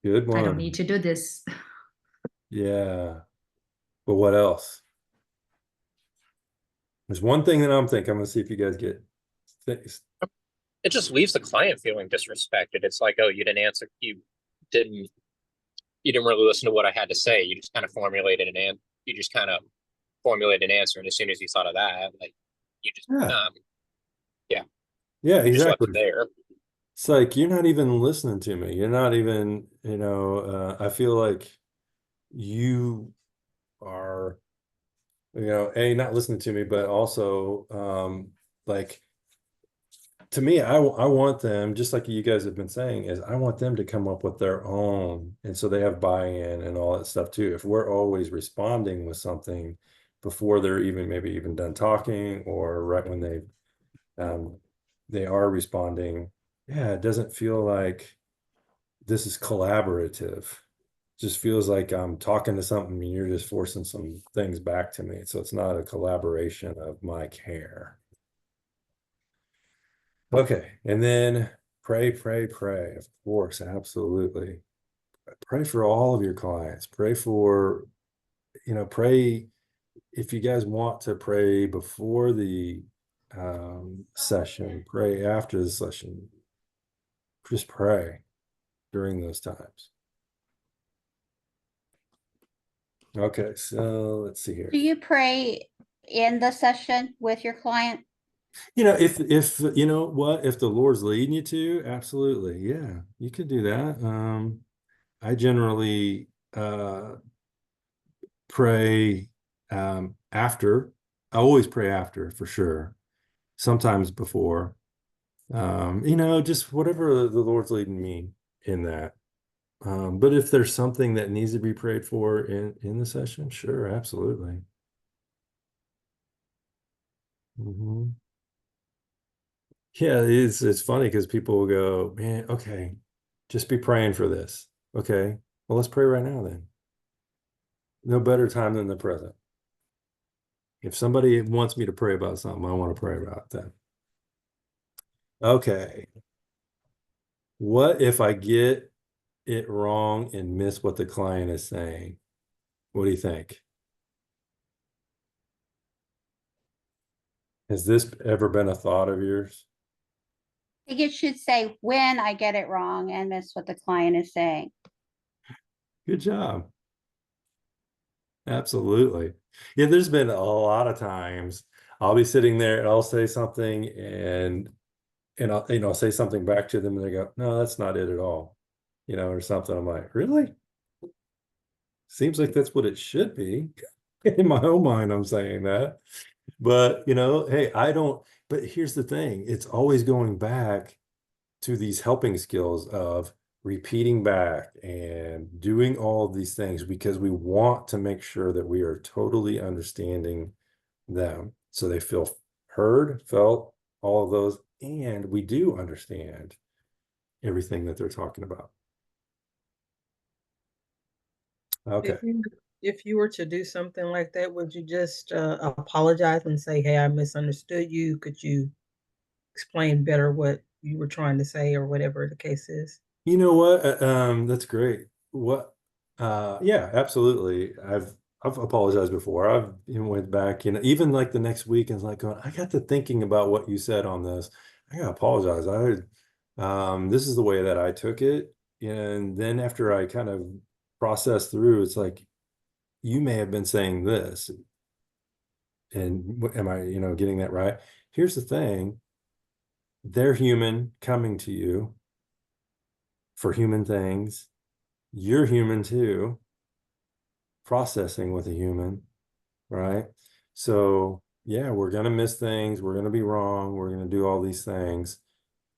Good I don't one. need to do this. Yeah. But what else? There's one thing that I'm thinking. I'm gonna see if you guys get things. It just leaves the client feeling disrespected. It's like, oh, didn't you didn't really listen to what I had to say. You just kind of you just kind of formulated an answer, and as soon as you thought of that, like you just Yeah. yeah, Yeah, you just left exactly. it there. It's like you're not even listening to me. You're not even, I feel like you are, not listening to me, but also like to me, I want them, just like you guys have been saying, is I want them to come up with their own. And so they have buy-in and all that stuff too. If we're always responding with something before they're even maybe even done talking or right when um, they are responding, yeah, it doesn't feel like this is collaborative. Just feels like I'm talking to something and you're just forcing some things back to me. So it's not a collaboration of my care. Okay. And then pray, pray, pray. Of course, absolutely. Pray for all of your clients. Pray if you guys want to pray before the session, pray after the session. Just pray during those times. Okay, so let's see here. Do you pray in the session with your client? If you know what, if the Lord's leading you to, absolutely, yeah, you could do that. I generally pray after. I always pray after for sure. Sometimes before. Just whatever the Lord's leading me in that. But if there's something that needs to be prayed for in the session, sure, absolutely. Hmm. Yeah, it's funny because people will go, man, okay, just be praying for this. Okay, well, let's pray right now then. No better time than the present. If somebody wants me to pray about something, I want to pray about that. Okay. What if I get it wrong and miss what the client is saying? What do you think? Has this ever been a thought of yours? I think it should say when I get it wrong and miss what the client is saying. Good job. Absolutely. Yeah, there's been a lot of times I'll be sitting there and I'll say something and I'll say something back to them and they go, no, that's not it at all. Or something. I'm like, really? Seems like that's what it should be. In my own mind, I'm saying that. But, hey, but here's the thing. It's always going back to these helping skills of repeating back and doing all of these things because we want to make sure that we are totally understanding them so they feel heard, felt, all of those, and we do understand everything that they're talking about. Okay. If you were to do something like that, would you just apologize and say, "Hey, I misunderstood you. Could you explain better what you were trying to say," or whatever the case is? You know what? That's great. Yeah, absolutely. I've apologized before. I've even went back, even like the next week and was like going, I got to thinking about what you said on this. I gotta apologize. This is the way that I took it. And then after I kind of processed through, it's like, you may have been saying this. And am I, getting that right? Here's the thing. they're human coming to you for human things. You're human too, processing with a human, right? So yeah, we're gonna miss things, we're gonna be wrong, we're gonna do all these things.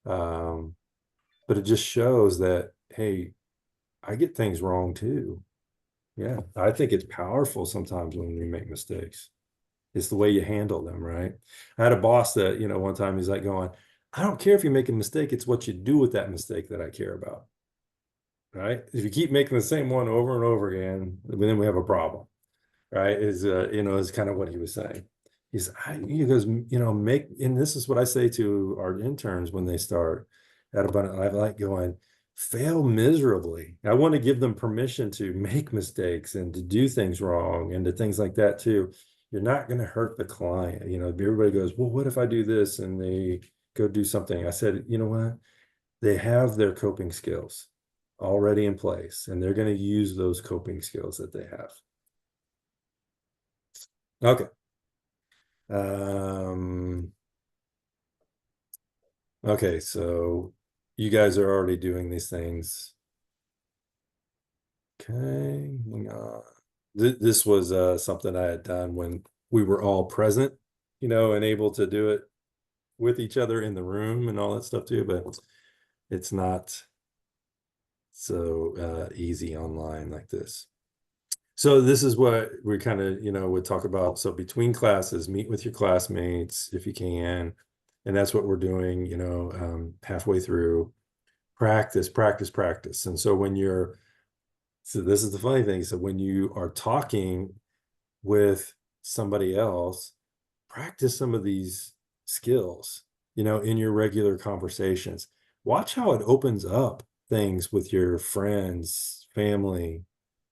But it just shows that, hey, I get things wrong too. Yeah, I think it's powerful sometimes when we make mistakes. It's the way you handle them, right? I had a boss that, one time he's like going, I don't care if you make a mistake, it's what you do with that mistake that I care about. Right? If you keep making the same one over and over again, then we have a problem. Right? Is kind of what he was saying. He goes, make, and this is what I say to our interns when they start at Abundant Life, like going, fail miserably. I want to give them permission to make mistakes and to do things wrong and to things like that too. You're not going to hurt the client. Everybody goes, well, what if I do this and they go do something? I said, you know what? They have their coping skills already in place, and they're going to use those coping skills that they have. Okay. Okay, so you guys are already doing these things. Okay, hang on. This was something I had done when we were all present, and able to do it with each other in the room and all that stuff too, but it's not so easy online like this. So this is what we kind of, would talk about. So between classes, meet with your classmates if you can. And that's what we're doing, halfway through. Practice, practice, practice. And so so this is the funny thing. So when you are talking with somebody else, practice some of these skills, in your regular conversations. Watch how it opens up things with your friends, family,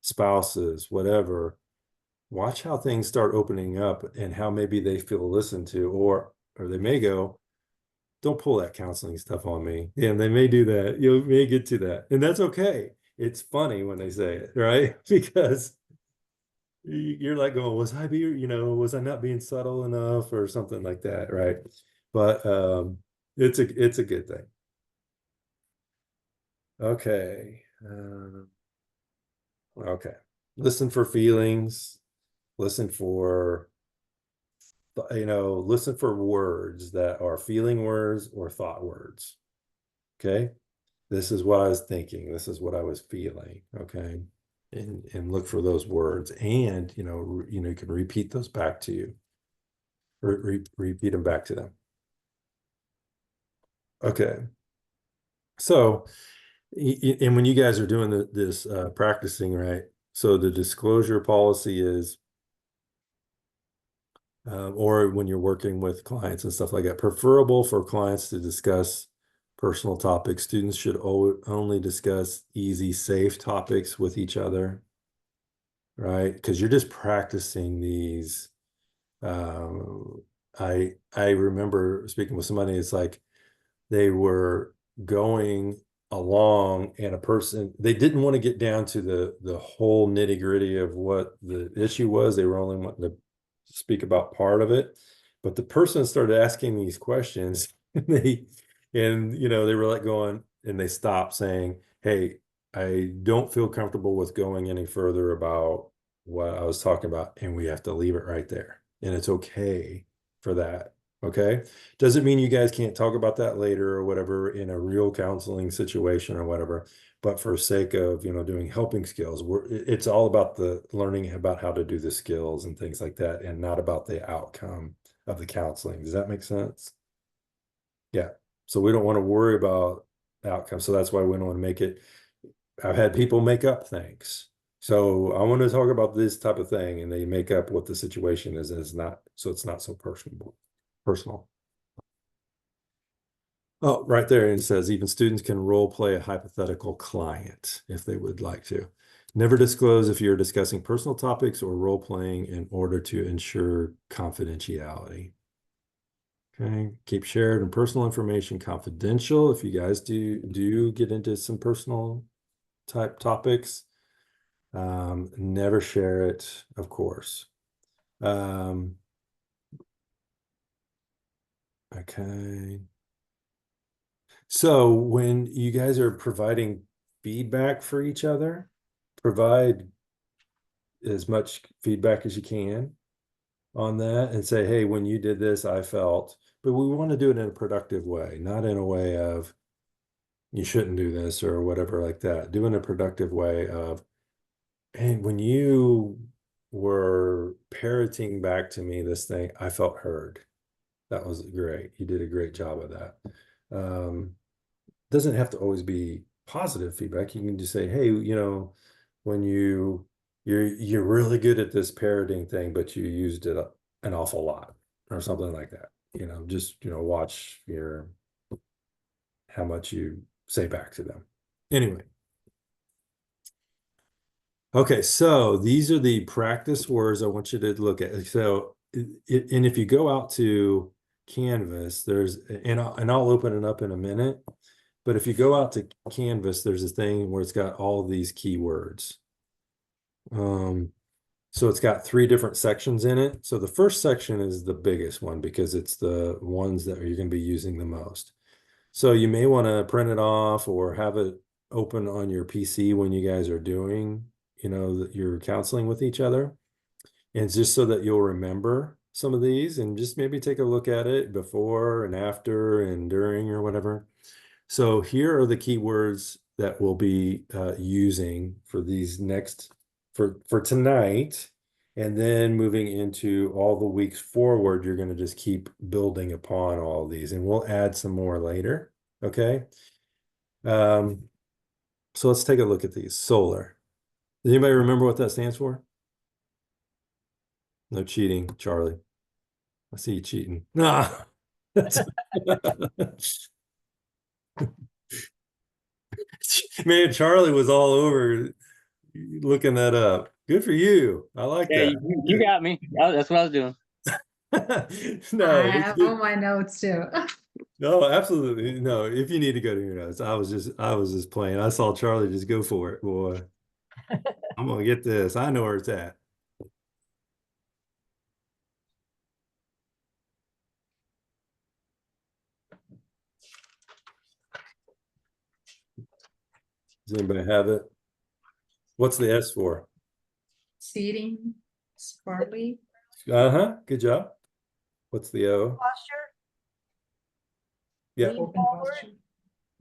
spouses, whatever. Watch how things start opening up and how maybe they feel listened to, or they may go, don't pull that counseling stuff on me. And they may do that. You may get to that. And that's okay. It's funny when they say it, right? Because you're like going, was I not being subtle enough or something like that, right? But it's a good thing. Okay. Okay. Listen for feelings. Listen for words that are feeling words or thought words. Okay. This is what I was thinking. This is what I was feeling. Okay. And look for those words, and you can repeat those back to you, or repeat them back to them. Okay. So, and when you guys are doing this practicing, right? So the disclosure policy is, or when you're working with clients and stuff like that, preferable for clients to discuss personal topics. Students should only discuss easy, safe topics with each other, right? Because you're just practicing these. I remember speaking with somebody, it's like they were going along and they didn't want to get down to the whole nitty-gritty of what the issue was. They were only wanting to speak about part of it, but the person started asking these questions and they were like going, and they stopped saying, hey, I don't feel comfortable with going any further about what I was talking about, and we have to leave it right there. And it's okay for that. Okay. Doesn't mean you guys can't talk about that later or whatever in a real counseling situation or whatever, but for sake of, doing helping skills, it's all about the learning about how to do the skills and things like that, and not about the outcome of the counseling. Does that make sense? Yeah. So we don't want to worry about the outcome. So that's why we don't want to make it. I've had people make up things. So I want to talk about this type of thing, and they make up what the situation is, and it's not so personal. Oh, right there, it says even students can role play a hypothetical client if they would like to. Never disclose if you're discussing personal topics or role playing in order to ensure confidentiality. Okay, keep shared and personal information confidential. If you guys do get into some personal type topics, never share it, of course. Okay. So when you guys are providing feedback for each other, provide as much feedback as you can on that and say, hey, when you did this, I felt, but we want to do it in a productive way, not in a way of you shouldn't do this or whatever like that. Do it in a productive way of, hey, when you were parroting back to me this thing, I felt heard. That was great. You did a great job of that. Doesn't have to always be positive feedback. You can just say, hey, when you're really good at this parroting thing, but you used it an awful lot or something like that. Just watch how much you say back to them. Anyway. Okay, so these are the practice words I want you to look at. So, and if you go out to Canvas, and I'll open it up in a minute. But if you go out to Canvas, there's a thing where it's got all these keywords. So it's got 3 different sections in it. So the first section is the biggest one because it's the ones that you're going to be using the most. So you may want to print it off or have it open on your PC when you guys are doing, that you're counseling with each other. And it's just so that you'll remember some of these and just maybe take a look at it before and after and during or whatever. So here are the keywords that we'll be using for these for tonight. And then moving into all the weeks forward, you're going to just keep building upon all these and we'll add some more later. Okay. So let's take a look at these. Solar. Does anybody remember what that stands for? No cheating, Charlie. I see you cheating. Nah. Man, Charlie was all over looking that up. Good for you. I like Yeah, that. you got me. That's what I was doing. No, I it's have good. all my notes too. No, absolutely. No, if you need to go to your notes, I was just playing. I saw Charlie just go for it, boy. I'm gonna get this. I know where it's at. Does anybody have it? What's the S for? Seating, smartly. Uh-huh. Good job. What's the O? Posture, Yeah. lean Open forward, posture.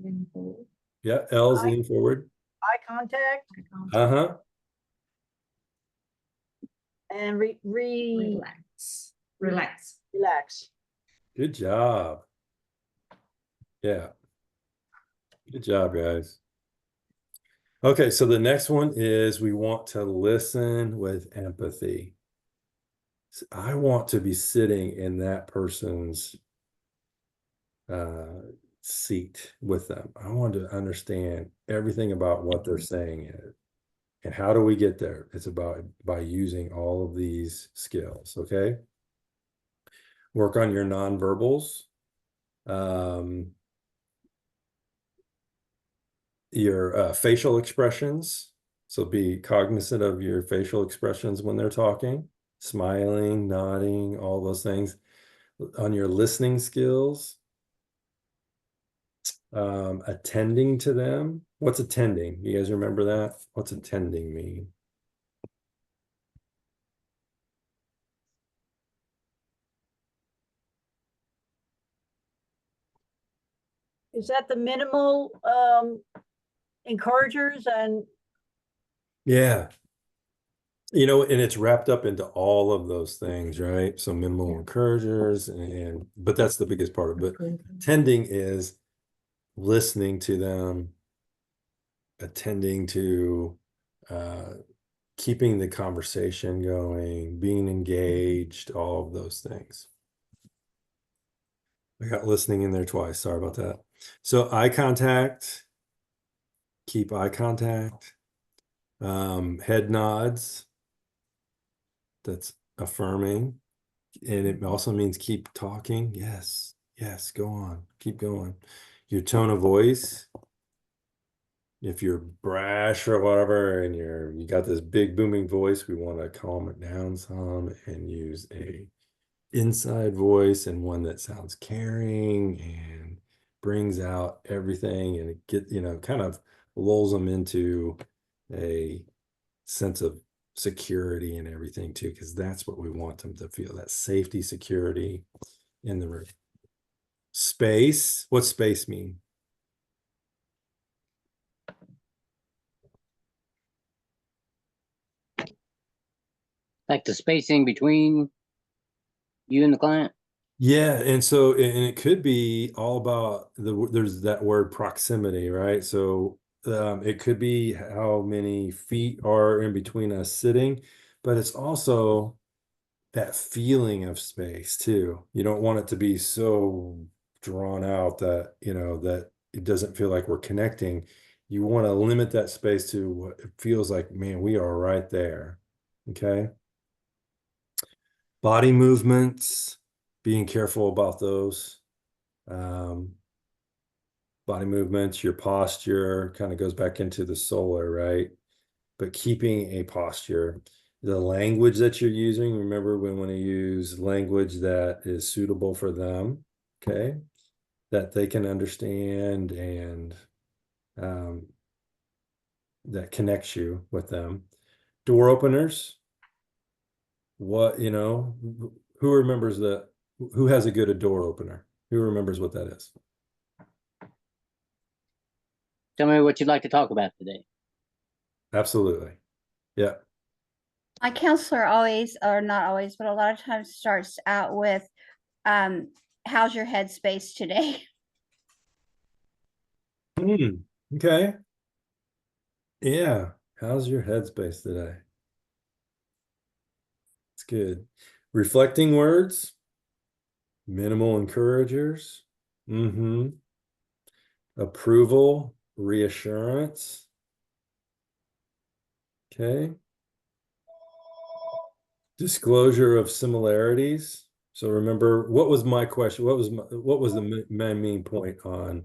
Lean forward. Yeah. L's Eye- lean forward. eye contact, Uh-huh. and Relax. Relax. relax. Good job. Yeah. Good job, guys. Okay, so the next one is we want to listen with empathy. I want to be sitting in that person's seat with them. I want to understand everything about what they're saying and how do we get there? It's about by using all of these skills, okay? Work on your nonverbals. Your facial expressions. So be cognizant of your facial expressions when they're talking, smiling, nodding, all those things. On your listening skills, attending to them. What's attending? You guys remember that? What's attending mean? Is that the minimal encouragers and Yeah. And it's wrapped up into all of those things, right? So minimal encouragers, but that's the biggest part of it. But attending is listening to them, attending to keeping the conversation going, being engaged, all of those things. I got listening in there twice. Sorry about that. So eye contact, keep eye contact, head nods, that's affirming. And it also means keep talking. Yes, yes, go on, keep going. Your tone of voice. If you're brash or whatever and you got this big booming voice, we want to calm it down some and use a inside voice and one that sounds caring and brings out everything and it kind of lulls them into a sense of security and everything too, because that's what we want them to feel, that safety, security in the room. Space, what's space mean? Like the spacing between you and the client. Yeah, and so it could be all about there's that word proximity, right? So it could be how many feet are in between us sitting, but it's also that feeling of space too. You don't want it to be so drawn out that, that it doesn't feel like we're connecting. You want to limit that space to what it feels like, man, we are right there. Okay. Body movements, being careful about those. Body movements, your posture kind of goes back into the solar, right? But keeping a posture, the language that you're using, remember we want to use language that is suitable for them, okay? That they can understand and that connects you with them. Door openers, who remembers who has a good door opener? Who remembers what that is? Tell me what you'd like to talk about today. Absolutely. Yeah. My counselor always, or not always, but a lot of times starts out with, how's your headspace today? Okay. Yeah. How's your headspace today? It's good. Reflecting words, minimal encouragers. Approval, reassurance. Okay. Disclosure of similarities. So remember, what was my question? What was the main point on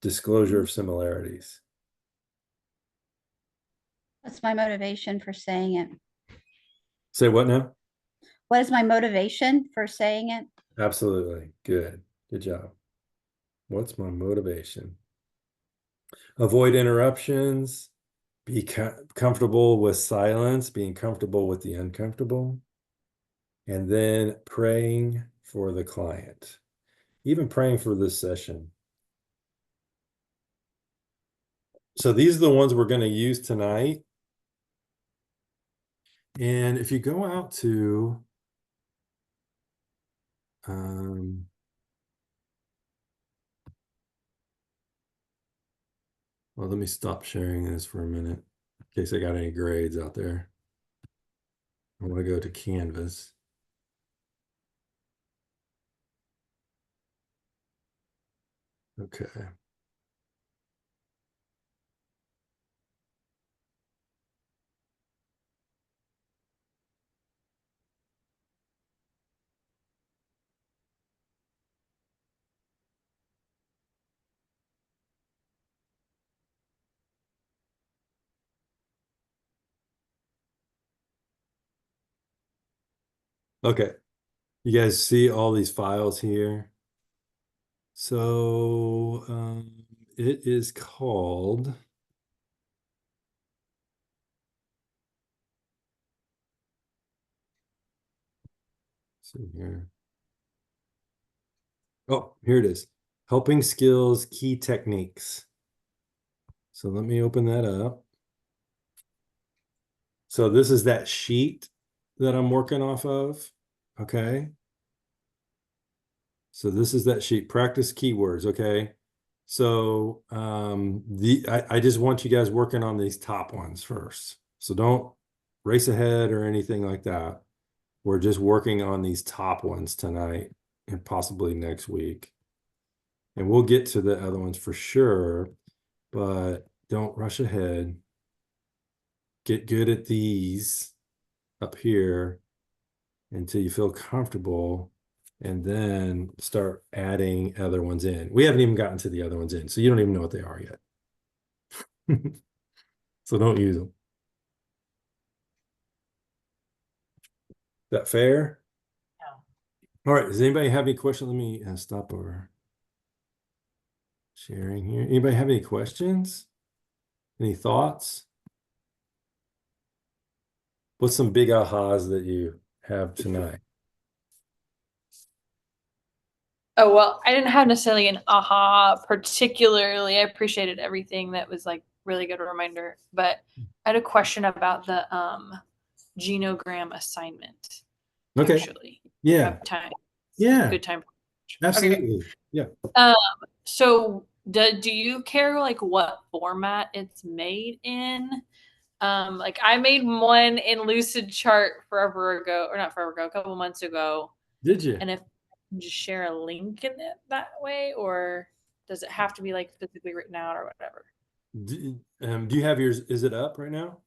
disclosure of similarities? What's my motivation for saying it? Say what now? What is my motivation for saying it? Absolutely. Good. Good job. What's my motivation? Avoid interruptions. Be comfortable with silence, being comfortable with the uncomfortable. And then praying for the client, even praying for this session. So these are the ones we're going to use tonight. And if you go out to well, let me stop sharing this for a minute in case I got any grades out there. I want to go to Canvas. Okay. Okay. You guys see all these files here? So it is called see here. Oh, here it is. Helping skills, key techniques. So let me open that up. So this is that sheet that I'm working off of. Okay. So this is that sheet, practice keywords. Okay. So I just want you guys working on these top ones first. So don't race ahead or anything like that. We're just working on these top ones tonight and possibly next week. And we'll get to the other ones for sure, but don't rush ahead. Get good at these up here until you feel comfortable, and then start adding other ones in. We haven't even gotten to the other ones in, so you don't even know what they are yet. So don't use them. Is that fair? Yeah. All right. Does anybody have any questions? Let me stop over. Sharing here. Anybody have any questions? Any thoughts? What's some big ahas that you have tonight? Oh, well, I didn't have necessarily an aha particularly. I appreciated everything. That was like really good reminder. But I had a question about the genogram assignment. Okay. Actually. Yeah. Have time. Yeah. Good time. Absolutely. Okay. Yeah. So do you care like what format it's made in? Like I made one in Lucidchart forever ago, or not forever ago, a couple months ago. Did you? And if just share a link in it that way, or does it have to be like physically written out or whatever? Do you have yours? Is it up right now?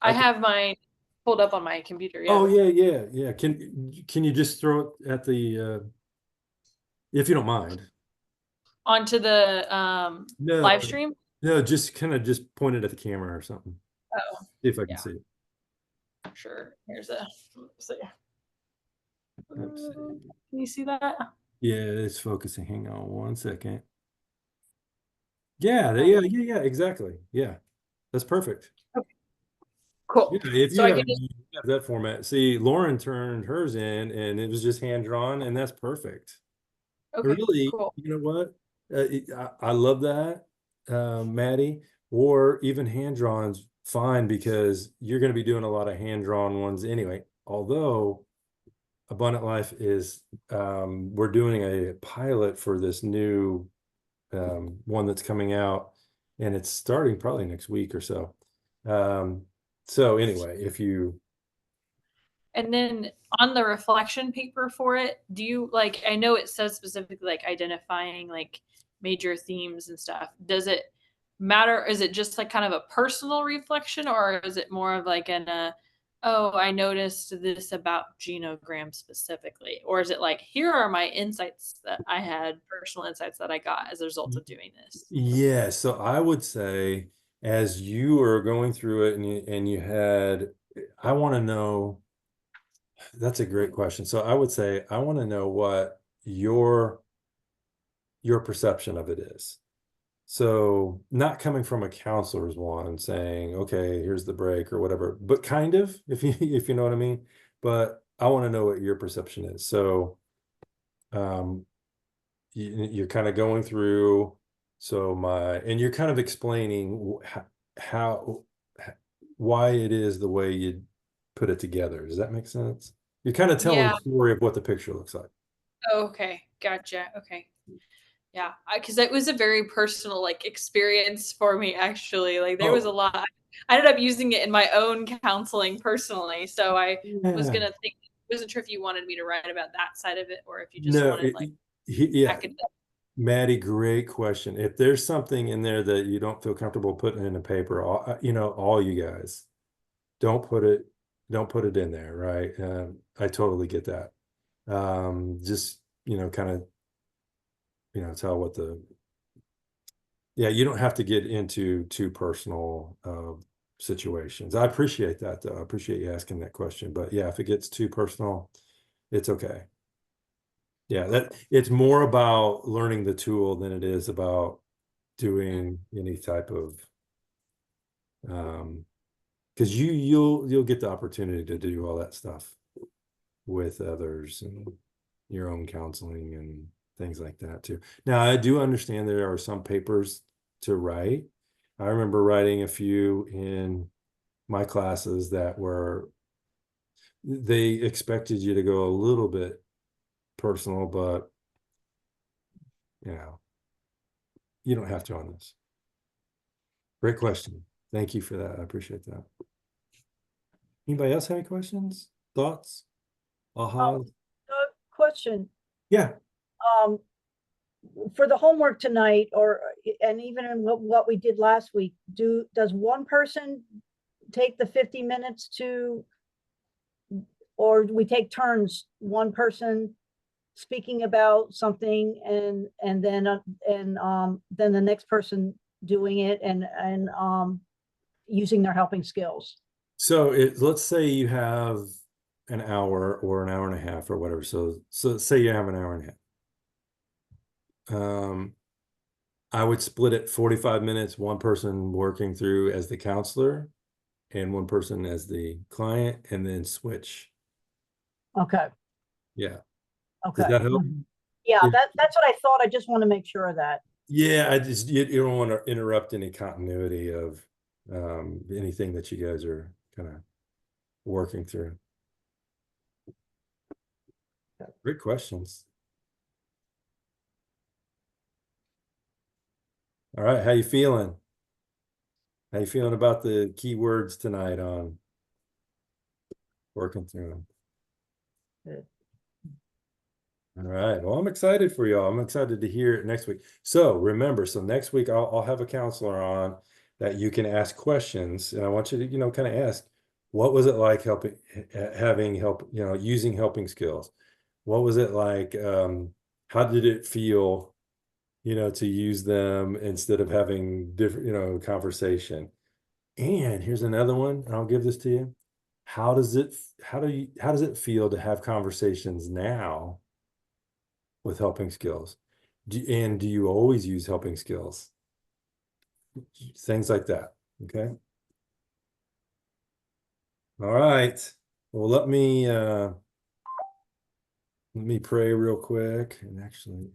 I have mine pulled up on my computer. Yeah. Oh yeah. Can you just throw it at the if you don't mind? Onto the No. live stream? No, just kind of just point it at the camera or something. Oh, See if I can yeah. see it. Sure. Here's a let's see. Let's see. Can you see that? Yeah, it's focusing. Hang on one second. Yeah, exactly. Yeah, that's perfect. Cool. Yeah, if So you I have, can just you have that format. See, Lauren turned hers in and it was just hand drawn, and that's perfect. okay, Really, cool. you know what? I love that, Maddie, or even hand drawn's fine because you're going to be doing a lot of hand drawn ones anyway. Although Abundant Life is, we're doing a pilot for this new one that's coming out, and it's starting probably next week or so. So anyway, if you And then on the reflection paper for it, do you like, I know it says specifically like identifying like major themes and stuff. Does it matter? Is it just like kind of a personal reflection, or is it more of like oh, I noticed this about genogram specifically? Or is it like, here are my insights that I had, personal insights that I got as a result of doing this? Yeah, so I would say as you were going through it and you had, I want to know, that's a great question. So I would say I want to know what your perception of it is. So not coming from a counselor's one saying, okay, here's the break or whatever, but kind of, if you if you know what I mean. But I want to know what your perception is. So you're kind of going through, and you're kind of explaining how why it is the way you put it together. Does that make sense? You're kind of telling Yeah. the story of what the picture looks like. Okay, gotcha. Okay. Yeah, because it was a very personal like experience for me actually. Like there was a lot. I ended up using it in my own counseling personally. So I was gonna think, wasn't sure if you wanted me to write about that side of it or if you just wanted like yeah. academic. Maddie, great question. If there's something in there that you don't feel comfortable putting in a paper, all you guys, don't put it in there, right? I totally get that. Just, kind of, tell what you don't have to get into too personal situations. I appreciate that though. I appreciate you asking that question. But yeah, if it gets too personal, it's okay. Yeah, that it's more about learning the tool than it is about doing any type of because you'll get the opportunity to do all that stuff with others and your own counseling and things like that too. Now, I do understand there are some papers to write. I remember writing a few in my classes that they expected you to go a little bit personal, but you don't have to on this. Great question. Thank you for that. I appreciate that. Anybody else have any questions, thoughts? Question. Yeah. For the homework tonight, and even in what we did last week, does one person take the 50 minutes or we take turns, one person speaking about something and then the next person doing it and using their helping skills? So let's say you have an hour or an hour and a half or whatever. So say you have an hour and a half. I would split it 45 minutes, one person working through as the counselor and one person as the client, and then switch. Okay, Yeah. okay. Does that help? Mhm. Yeah, Yeah. that's what I thought. I just want to make sure of that. Yeah, you don't want to interrupt any continuity of anything that you guys are kind of working through. Great questions. All right, how you feeling? How you feeling about the keywords tonight on working through them? Good. All right. Well, I'm excited for y'all. I'm excited to hear it next week. So remember, so next week I'll have a counselor on that you can ask questions, and I want you to, kind of ask, what was it like having help, using helping skills? What was it like? How did it feel, to use them instead of having different, conversation? And here's another one, and I'll give this to you. How does it feel to have conversations now with helping skills? And do you always use helping skills? Things like that. Okay. All right. Well, let me pray real quick. And actually,